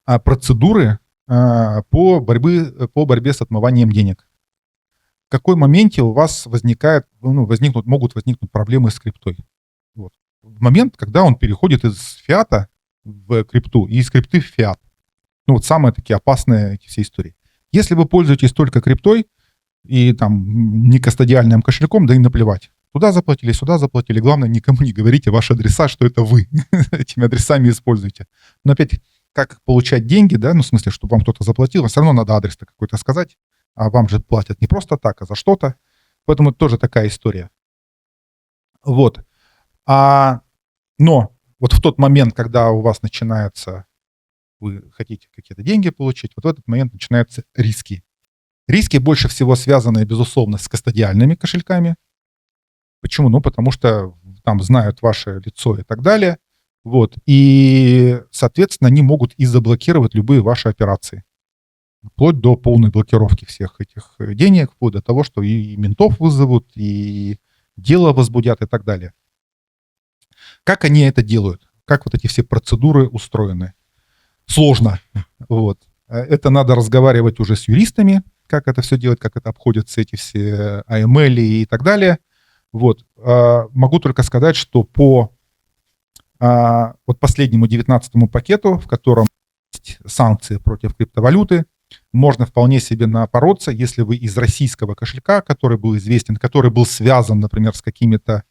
процедуры по борьбе с отмыванием денег. В какой моменте у вас могут возникнуть проблемы с криптой? Вот. В момент, когда он переходит из фиата в крипту и из крипты в фиат. Ну вот самые такие опасные эти все истории. Если вы пользуетесь только криптой и там не кастодиальным кошельком, да и наплевать. Туда заплатили, сюда заплатили. Главное, никому не говорите ваши адреса, что это вы. Этими адресами используйте. Но опять, как получать деньги, да, ну в смысле, чтобы вам кто-то заплатил, вам все равно надо адрес-то какой-то сказать. А вам же платят не просто так, а за что-то. Поэтому это тоже такая история. Вот. Но вот в тот момент, когда у вас начинается, вы хотите какие-то деньги получить, вот в этот момент начинаются риски. Риски больше всего связаны, безусловно, с кастодиальными кошельками. Почему? Ну, потому что там знают ваше лицо и так далее. Вот. И, соответственно, они могут и заблокировать любые ваши операции. вплоть до полной блокировки всех этих денег, вплоть до того, что и ментов вызовут, и дело возбудят и так далее. Как они это делают? Как вот эти все процедуры устроены? Сложно. Вот. Это надо разговаривать уже с юристами, как это все делать, как это обходятся эти все AML и так далее. Вот. Могу только сказать, что по вот последнему 19-му пакету, в котором есть санкции против криптовалюты, можно вполне себе напороться, если вы из российского кошелька, который был известен, который был связан, например, с какими-то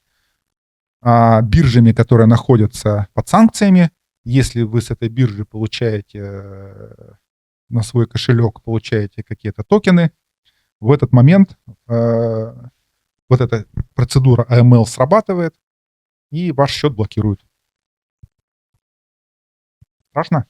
биржами, которые находятся под санкциями, если вы с этой биржи получаете на свой кошелек, получаете какие-то токены, в этот момент вот эта процедура AML срабатывает, и ваш счет блокируют. Страшно?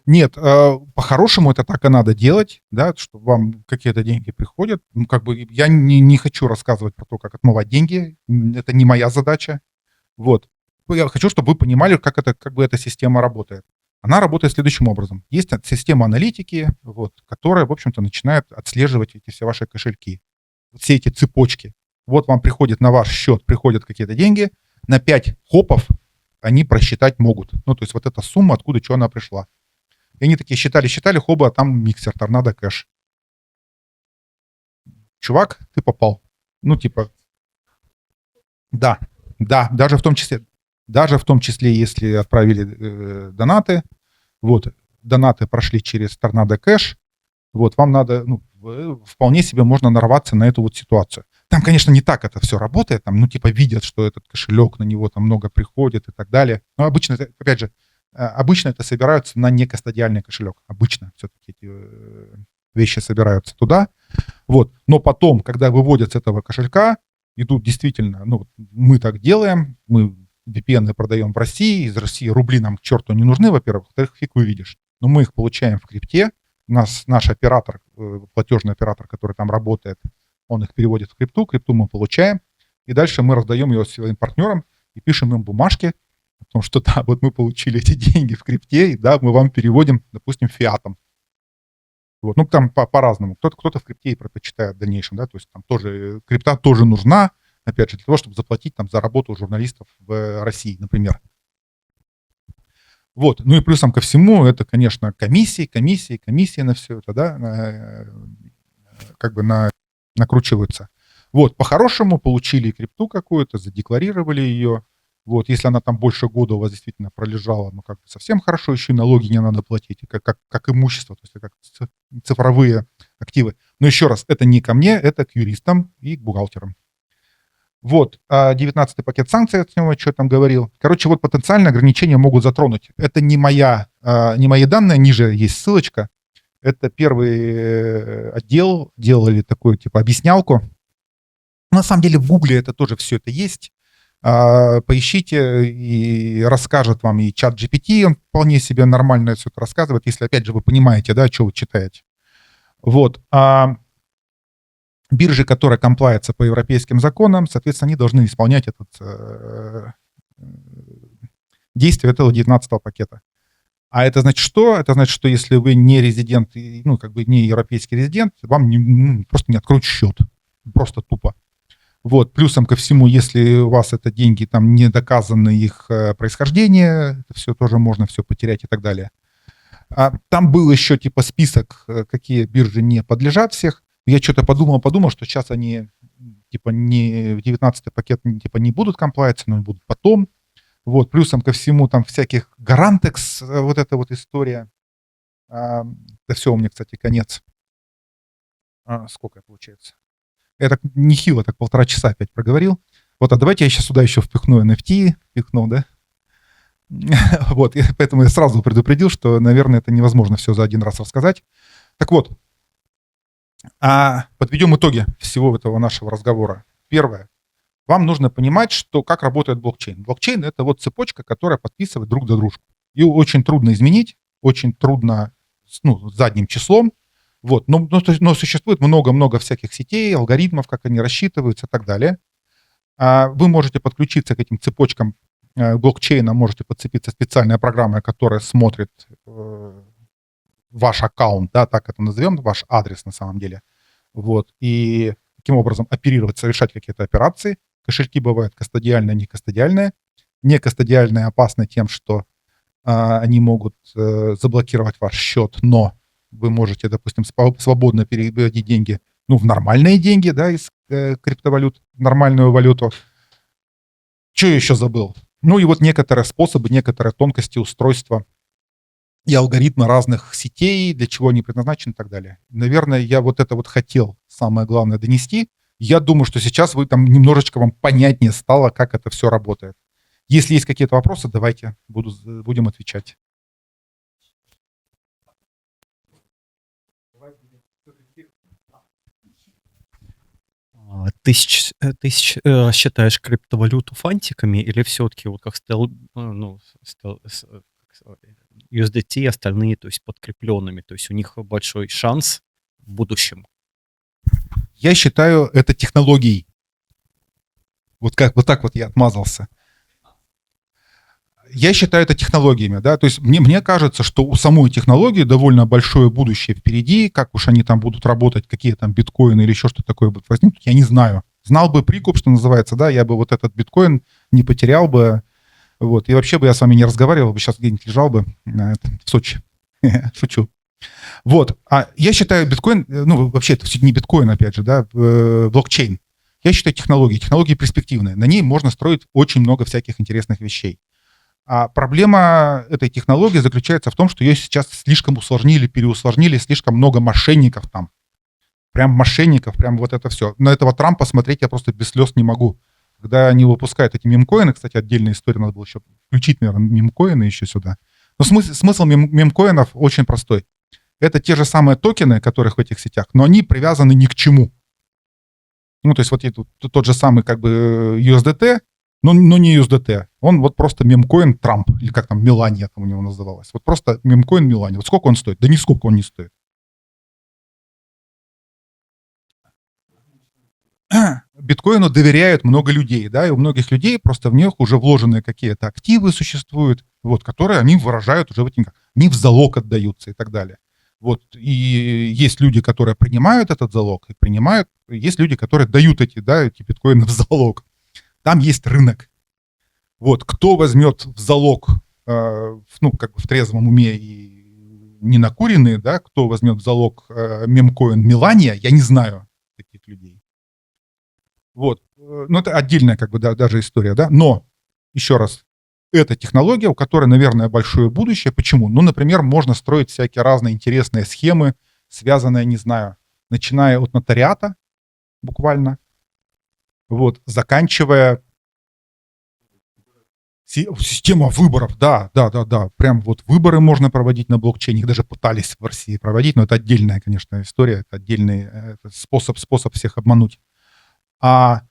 Нет, по-хорошему это так и надо делать, да, что вам какие-то деньги приходят. Ну, как бы я не хочу рассказывать про то, как отмывать деньги, это не моя задача. Вот. Я хочу, чтобы вы понимали, как бы эта система работает. Она работает следующим образом. Есть система аналитики, вот, которая, в общем-то, начинает отслеживать эти все ваши кошельки, все эти цепочки. Вот вам приходит на ваш счет, приходят какие-то деньги, на 5 хопов они просчитать могут. Ну, то есть вот эта сумма, откуда что она пришла. И они такие считали, хоба, там миксер, торнадо кэш. Чувак, ты попал. Ну, типа, да, даже в том числе, если отправили донаты, вот, донаты прошли через торнадо кэш, вот, вам надо, ну, вполне себе можно нарваться на эту вот ситуацию. Там, конечно, не так это все работает, там, ну, типа, видят, что этот кошелек, на него там много приходит и так далее. Но обычно, опять же, обычно это собираются на некастодиальный кошелек. Обычно все-таки эти вещи собираются туда. Вот. Но потом, когда выводят с этого кошелька, идут действительно, ну, мы так делаем, мы VPN продаем в России, из России рубли нам к черту не нужны, во-первых, во-вторых, фиг выведешь. Но мы их получаем в крипте, наш оператор, платежный оператор, который там работает, он их переводит в крипту мы получаем, и дальше мы раздаем ее своим партнерам и пишем им бумажки, потому что, да, вот мы получили эти деньги в крипте, и да, мы вам переводим, допустим, фиатом. Вот, ну, там по-разному. Кто-то в крипте и предпочитает в дальнейшем, да, то есть там тоже, крипта тоже нужна, опять же, для того, чтобы заплатить там за работу журналистов в России, например. Вот, ну и плюсом ко всему, это, конечно, комиссии на все это, да, как бы накручиваются. Вот, по-хорошему получили крипту какую-то, задекларировали ее. Вот, если она там больше года у вас действительно пролежала, ну, как бы совсем хорошо, еще и налоги не надо платить, как имущество, то есть как цифровые активы. Но еще раз, это не ко мне, это к юристам и к бухгалтерам. Вот, 19-й пакет санкций, я что там говорил. Короче, вот потенциально ограничения могут затронуть. Это не мои данные, ниже есть ссылочка. Это первый отдел, делали такую, типа, объяснялку. На самом деле в Гугле это тоже все это есть. Поищите, и расскажет вам и чат GPT, он вполне себе нормально все это рассказывает, если, опять же, вы понимаете, да, что вы читаете. Вот. Биржи, которые комплаятся по европейским законам, соответственно, они должны исполнять действие этого 19-го пакета. А это значит что? Это значит, что если вы не резидент, ну, как бы не европейский резидент, вам просто не откроют счет. Просто тупо. Вот, плюсом ко всему, если у вас это деньги, там не доказано их происхождение, это все тоже можно все потерять и так далее. Там был еще типа список, какие биржи не подлежат всех. Я что-то подумал, что сейчас они типа не в 19-й пакет типа не будут комплайться, но будут потом. Вот, плюсом ко всему там всяких гарантекс, вот эта вот история. Это все у меня, кстати, конец. Сколько получается? Я так нехило, так 1,5 часа опять проговорил. Вот, а давайте я сейчас сюда еще впихну NFT, да? Вот, и поэтому я сразу предупредил, что, наверное, это невозможно все за один раз рассказать. Так вот, подведем итоги всего этого нашего разговора. Первое. Вам нужно понимать, что как работает блокчейн. Блокчейн — это вот цепочка, которая подписывает друг за дружку. Ее очень трудно изменить, очень трудно, ну, задним числом. Вот. Но существует много-много всяких сетей, алгоритмов, как они рассчитываются и так далее. Вы можете подключиться к этим цепочкам блокчейна, можете подцепиться специальная программа, которая смотрит ваш аккаунт, да, так это назовем, ваш адрес на самом деле. Вот. И таким образом оперировать, совершать какие-то операции. Кошельки бывают кастодиальные, некастодиальные. Некастодиальные опасны тем, что они могут заблокировать ваш счет, но вы можете, допустим, свободно переводить деньги, в нормальные деньги, да, из криптовалют, в нормальную валюту. Что я еще забыл? И вот некоторые способы, некоторые тонкости устройства и алгоритмы разных сетей, для чего они предназначены и так далее. Наверное, я вот это вот хотел, самое главное, донести. Я думаю, что сейчас вы там немножечко вам понятнее стало, как это все работает. Если есть какие-то вопросы, давайте будем отвечать. Ты считаешь криптовалюту фантиками или все-таки вот как USDT и остальные, то есть подкрепленными, то есть у них большой шанс в будущем? Я считаю это технологией. Вот так вот я отмазался. Я считаю это технологиями, да, то есть мне кажется, что у самой технологии довольно большое будущее впереди, как уж они там будут работать, какие там биткоины или еще что-то такое будет возникнуть, я не знаю. Знал бы прикуп, что называется, да, я бы вот этот биткоин не потерял бы, вот, и вообще бы я с вами не разговаривал бы, сейчас где-нибудь лежал бы в Сочи. Шучу. Вот, я считаю биткоин, вообще это все не биткоин, опять же, да, блокчейн. Я считаю технологии перспективные, на ней можно строить очень много всяких интересных вещей. А проблема этой технологии заключается в том, что ее сейчас слишком усложнили, переусложнили, слишком много мошенников там. Прям мошенников, прям вот это все. На этого Трампа смотреть я просто без слез не могу. Когда они выпускают эти мемкоины, кстати, отдельная история, надо было еще включить, наверное, мемкоины еще сюда. Но смысл мемкоинов очень простой. Это те же самые токены, которых в этих сетях, но они привязаны ни к чему. То есть вот тот же самый как бы USDT, но не USDT. Он вот просто мемкоин Трамп, или как там, Мелания там у него называлось. Вот просто мемкоин Мелания. Вот сколько он стоит? Да нисколько он не стоит. Биткоину доверяют много людей, да, и у многих людей просто в них уже вложенные какие-то активы существуют, вот, которые они выражают уже в этих, они в залог отдаются и так далее. Вот, и есть люди, которые принимают этот залог, и принимают, есть люди, которые дают эти биткоины в залог. Там есть рынок. Вот, кто возьмет в залог, как бы в трезвом уме и не накуренные, да, кто возьмет в залог мемкоин Мелания, я не знаю таких людей. Вот, это отдельная, как бы, даже история, да, но, еще раз, это технология, у которой, наверное, большое будущее. Почему? Например, можно строить всякие разные интересные схемы, связанные, не знаю, начиная от нотариата, буквально, вот, заканчивая система выборов, да, прям вот выборы можно проводить на блокчейне, их даже пытались в России проводить, но это отдельная, конечно, история, это отдельный способ всех обмануть. А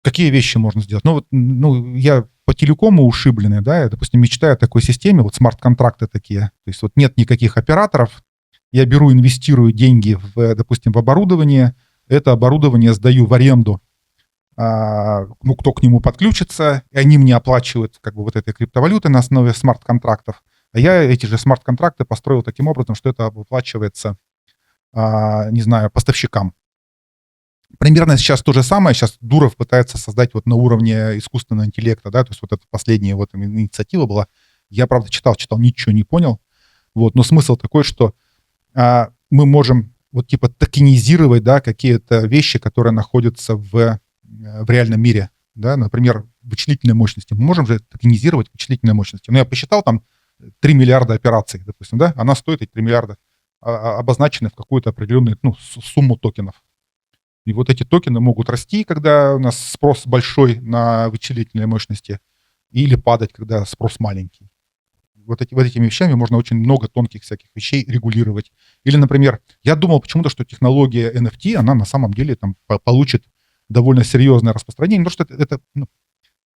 какие вещи можно сделать? Я по телекому ушибленный, да, я, допустим, мечтаю о такой системе, вот смарт-контракты такие, то есть вот нет никаких операторов, я беру, инвестирую деньги допустим, в оборудование, это оборудование сдаю в аренду, кто к нему подключится, и они мне оплачивают как бы вот этой криптовалютой на основе смарт-контрактов, а я эти же смарт-контракты построил таким образом, что это выплачивается, не знаю, поставщикам. Примерно сейчас то же самое, сейчас Дуров пытается создать вот на уровне искусственного интеллекта, да, то есть вот эта последняя вот инициатива была, я, правда, читал, ничего не понял, вот, но смысл такой, что мы можем вот типа токенизировать, да, какие-то вещи, которые находятся в реальном мире, да, например, вычислительные мощности, мы можем же токенизировать вычислительные мощности, я посчитал там 3 миллиарда операций, допустим, да, она стоит, эти 3 миллиарда, обозначены в какую-то определенную, сумму токенов. И вот эти токены могут расти, когда у нас спрос большой на вычислительные мощности, или падать, когда спрос маленький. Вот этими вещами можно очень много тонких всяких вещей регулировать. Или, например, я думал почему-то, что технология NFT, она на самом деле там получит довольно серьезное распространение, потому что это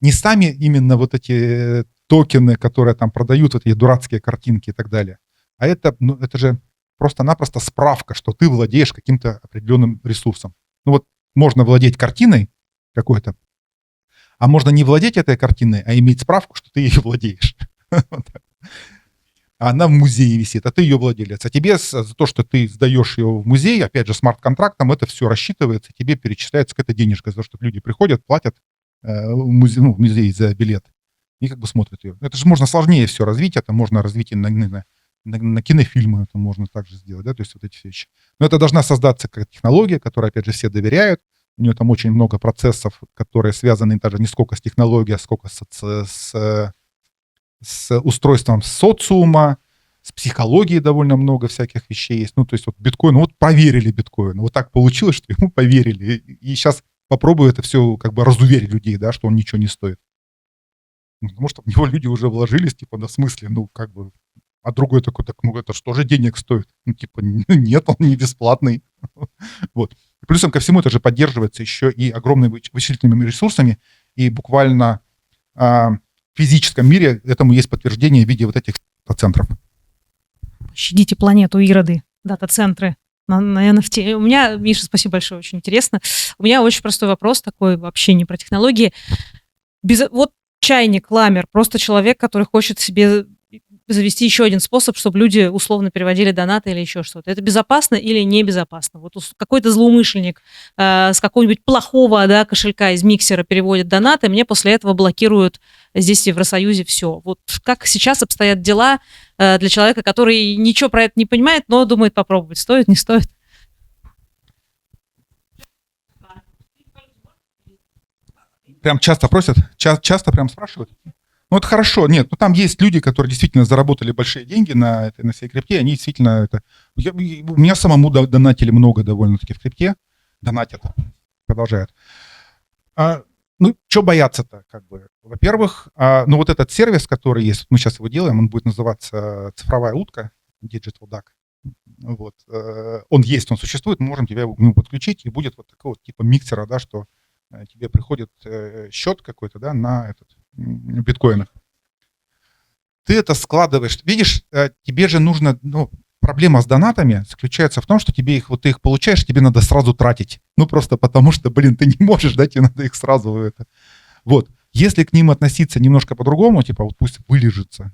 не сами именно вот эти токены, которые там продают, вот эти дурацкие картинки и так далее, а это же просто-напросто справка, что ты владеешь каким-то определенным ресурсом. Ну вот можно владеть картиной какой-то, а можно не владеть этой картиной, а иметь справку, что ты ее владеешь. А она в музее висит, а ты ее владелец. А тебе за то, что ты сдаешь ее в музей, опять же, смарт-контрактом, это все рассчитывается, тебе перечисляется какая-то денежка за то, что люди приходят, платят в музей за билет и как бы смотрят ее. Это же можно сложнее все развить, это можно развить и на кинофильмы, это можно также сделать, да, то есть вот эти вещи. Но это должна создаться как технология, которой, опять же, все доверяют. У нее там очень много процессов, которые связаны даже не сколько с технологией, а сколько с устройством социума, с психологией довольно много всяких вещей есть. Ну, то есть вот биткоин, вот поверили биткоину. Вот так получилось, что ему поверили. И сейчас попробую это все как бы разуверить людей, да, что он ничего не стоит. Потому что в него люди уже вложились, типа, на смысле, ну, как бы, а другой такой, так, ну, это что же денег стоит? Ну, типа, нет, он не бесплатный. Вот. Плюсом ко всему это же поддерживается еще и огромными вычислительными ресурсами, и буквально в физическом мире этому есть подтверждение в виде вот этих центров. Щадите планету, ироды, дата-центры на NFT. У меня, Миша, спасибо большое, очень интересно. У меня очень простой вопрос такой, вообще не про технологии. Вот чайник, ламер, просто человек, который хочет себе завести еще один способ, чтобы люди условно переводили донаты или еще что-то. Это безопасно или небезопасно? Вот какой-то злоумышленник с какого-нибудь плохого, да, кошелька из миксера переводит донаты, мне после этого блокируют здесь в Евросоюзе все. Вот как сейчас обстоят дела для человека, который ничего про это не понимает, но думает попробовать, стоит, не стоит? Прям часто просят, часто прям спрашивают. Ну, это хорошо. Нет, ну там есть люди, которые действительно заработали большие деньги на всей крипте. Они действительно это... у меня самому донатили много довольно-таки в крипте. Донатят. Продолжают. Ну, что бояться-то, как бы? Во-первых, ну вот этот сервис, который есть, мы сейчас его делаем, он будет называться «Цифровая утка», Digital Duck. Вот. Он есть, он существует, мы можем тебя его подключить, и будет вот такой вот типа миксера, да, что тебе приходит счет какой-то, да, на биткоинах. Ты это складываешь. Видишь, тебе же нужно, ну, проблема с донатами заключается в том, что тебе их, вот ты их получаешь, тебе надо сразу тратить. Ну, просто потому что, блин, ты не можешь, да, тебе надо их сразу это. Вот. Если к ним относиться немножко по-другому, типа, вот пусть вылежится,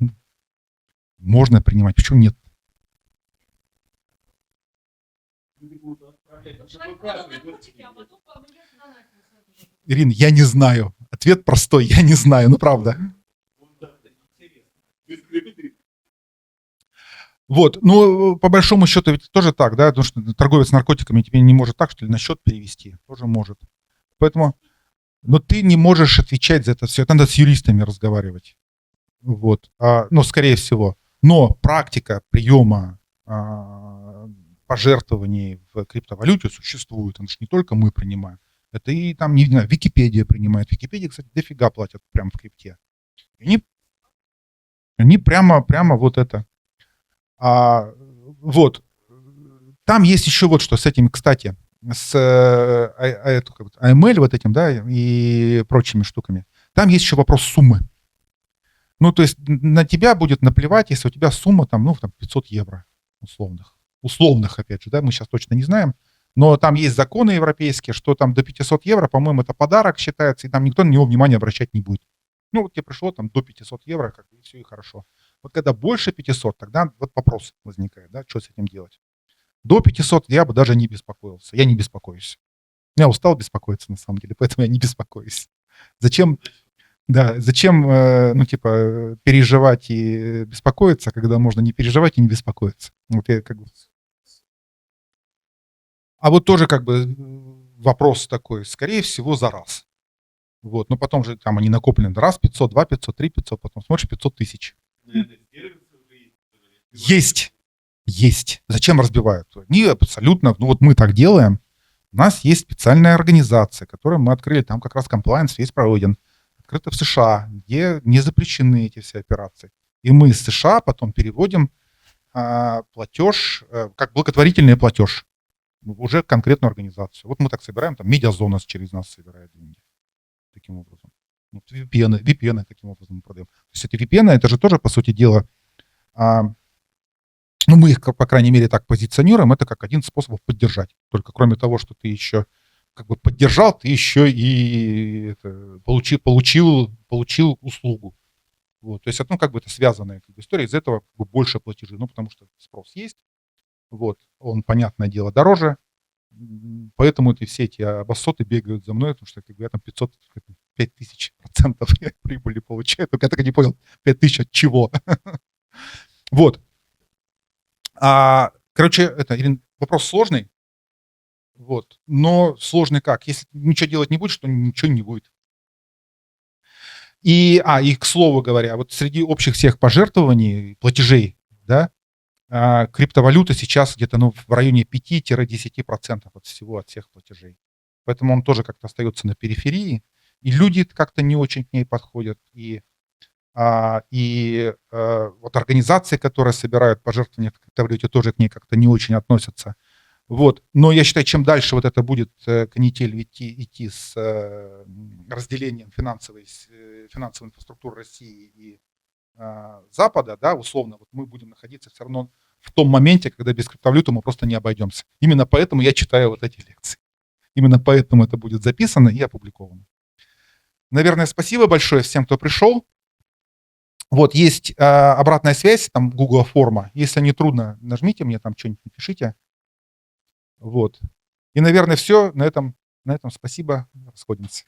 можно принимать. Почему нет? Ирина, я не знаю. Ответ простой, я не знаю, ну правда. Вот, ну, по большому счету ведь тоже так, да, потому что торговец наркотиками тебе не может так, что ли, на счет перевести, тоже может. Поэтому, но ты не можешь отвечать за это все, это надо с юристами разговаривать. Вот, ну, скорее всего. Но практика приема пожертвований в криптовалюте существует, потому что не только мы принимаем. Это и там, не знаю, Википедия принимает. Википедия, кстати, дофига платят прямо в крипте. Они прямо вот это. Вот. Там есть еще вот что с этим, кстати, с AML вот этим, да, и прочими штуками. Там есть еще вопрос суммы. Ну, то есть на тебя будет наплевать, если у тебя сумма там, ну, там 500 евро условных. Условных, опять же, да, мы сейчас точно не знаем. Но там есть законы европейские, что там до 500 евро, по-моему, это подарок считается, и там никто на него внимания обращать не будет. Ну, вот тебе пришло там до 500 евро, как бы, и все, и хорошо. Вот когда больше 500, тогда вот вопрос возникает, да, что с этим делать. До 500 я бы даже не беспокоился. Я не беспокоюсь. Я устал беспокоиться, на самом деле, поэтому я не беспокоюсь. Зачем, ну, типа, переживать и беспокоиться, когда можно не переживать и не беспокоиться? Вот я как бы... А вот тоже как бы вопрос такой, скорее всего, за раз. Вот, но потом же там они накоплены раз 500, 2 500, 3 500, потом смотришь 500 тысяч. Есть. Зачем разбивают? Не, абсолютно. Ну вот мы так делаем. У нас есть специальная организация, которую мы открыли, там как раз комплайенс весь проведен. Открыто в США, где не запрещены эти все операции. И мы из США потом переводим платеж, как благотворительный платеж, уже конкретную организацию. Вот мы так собираем, там медиазона через нас собирает деньги. Таким образом. Вот VPN таким образом мы продаем. То есть эти VPN, это же тоже, по сути дела, ну, мы их, по крайней мере, так позиционируем, это как один из способов поддержать. Только кроме того, что ты еще как бы поддержал, ты еще и получил услугу. Вот. То есть, ну, как бы это связанная как бы история, из этого как бы больше платежи, ну, потому что спрос есть, вот, он, понятное дело, дороже, поэтому все эти обоссоты бегают за мной, потому что как бы, я там 5000% прибыли получаю, только я так и не понял, 5000 от чего. Вот. Короче, Ирин, вопрос сложный, вот, но сложный как? Если ничего делать не будешь, то ничего не будет. И к слову говоря, вот среди общих всех пожертвований, платежей, да, криптовалюта сейчас где-то в районе 5-10% от всех платежей. Поэтому он тоже как-то остается на периферии, и люди как-то не очень к ней подходят, и вот организации, которые собирают пожертвования в криптовалюте, тоже к ней как-то не очень относятся. Вот. Но я считаю, чем дальше вот это будет канитель идти с разделением финансовой инфраструктуры России и Запада, да, условно, вот мы будем находиться все равно в том моменте, когда без криптовалюты мы просто не обойдемся. Именно поэтому я читаю вот эти лекции. Именно поэтому это будет записано и опубликовано. Наверное, спасибо большое всем, кто пришел. Вот, есть обратная связь, там Google форма. Если не трудно, нажмите мне, там что-нибудь напишите. Вот. И, наверное, все. На этом спасибо. Расходимся.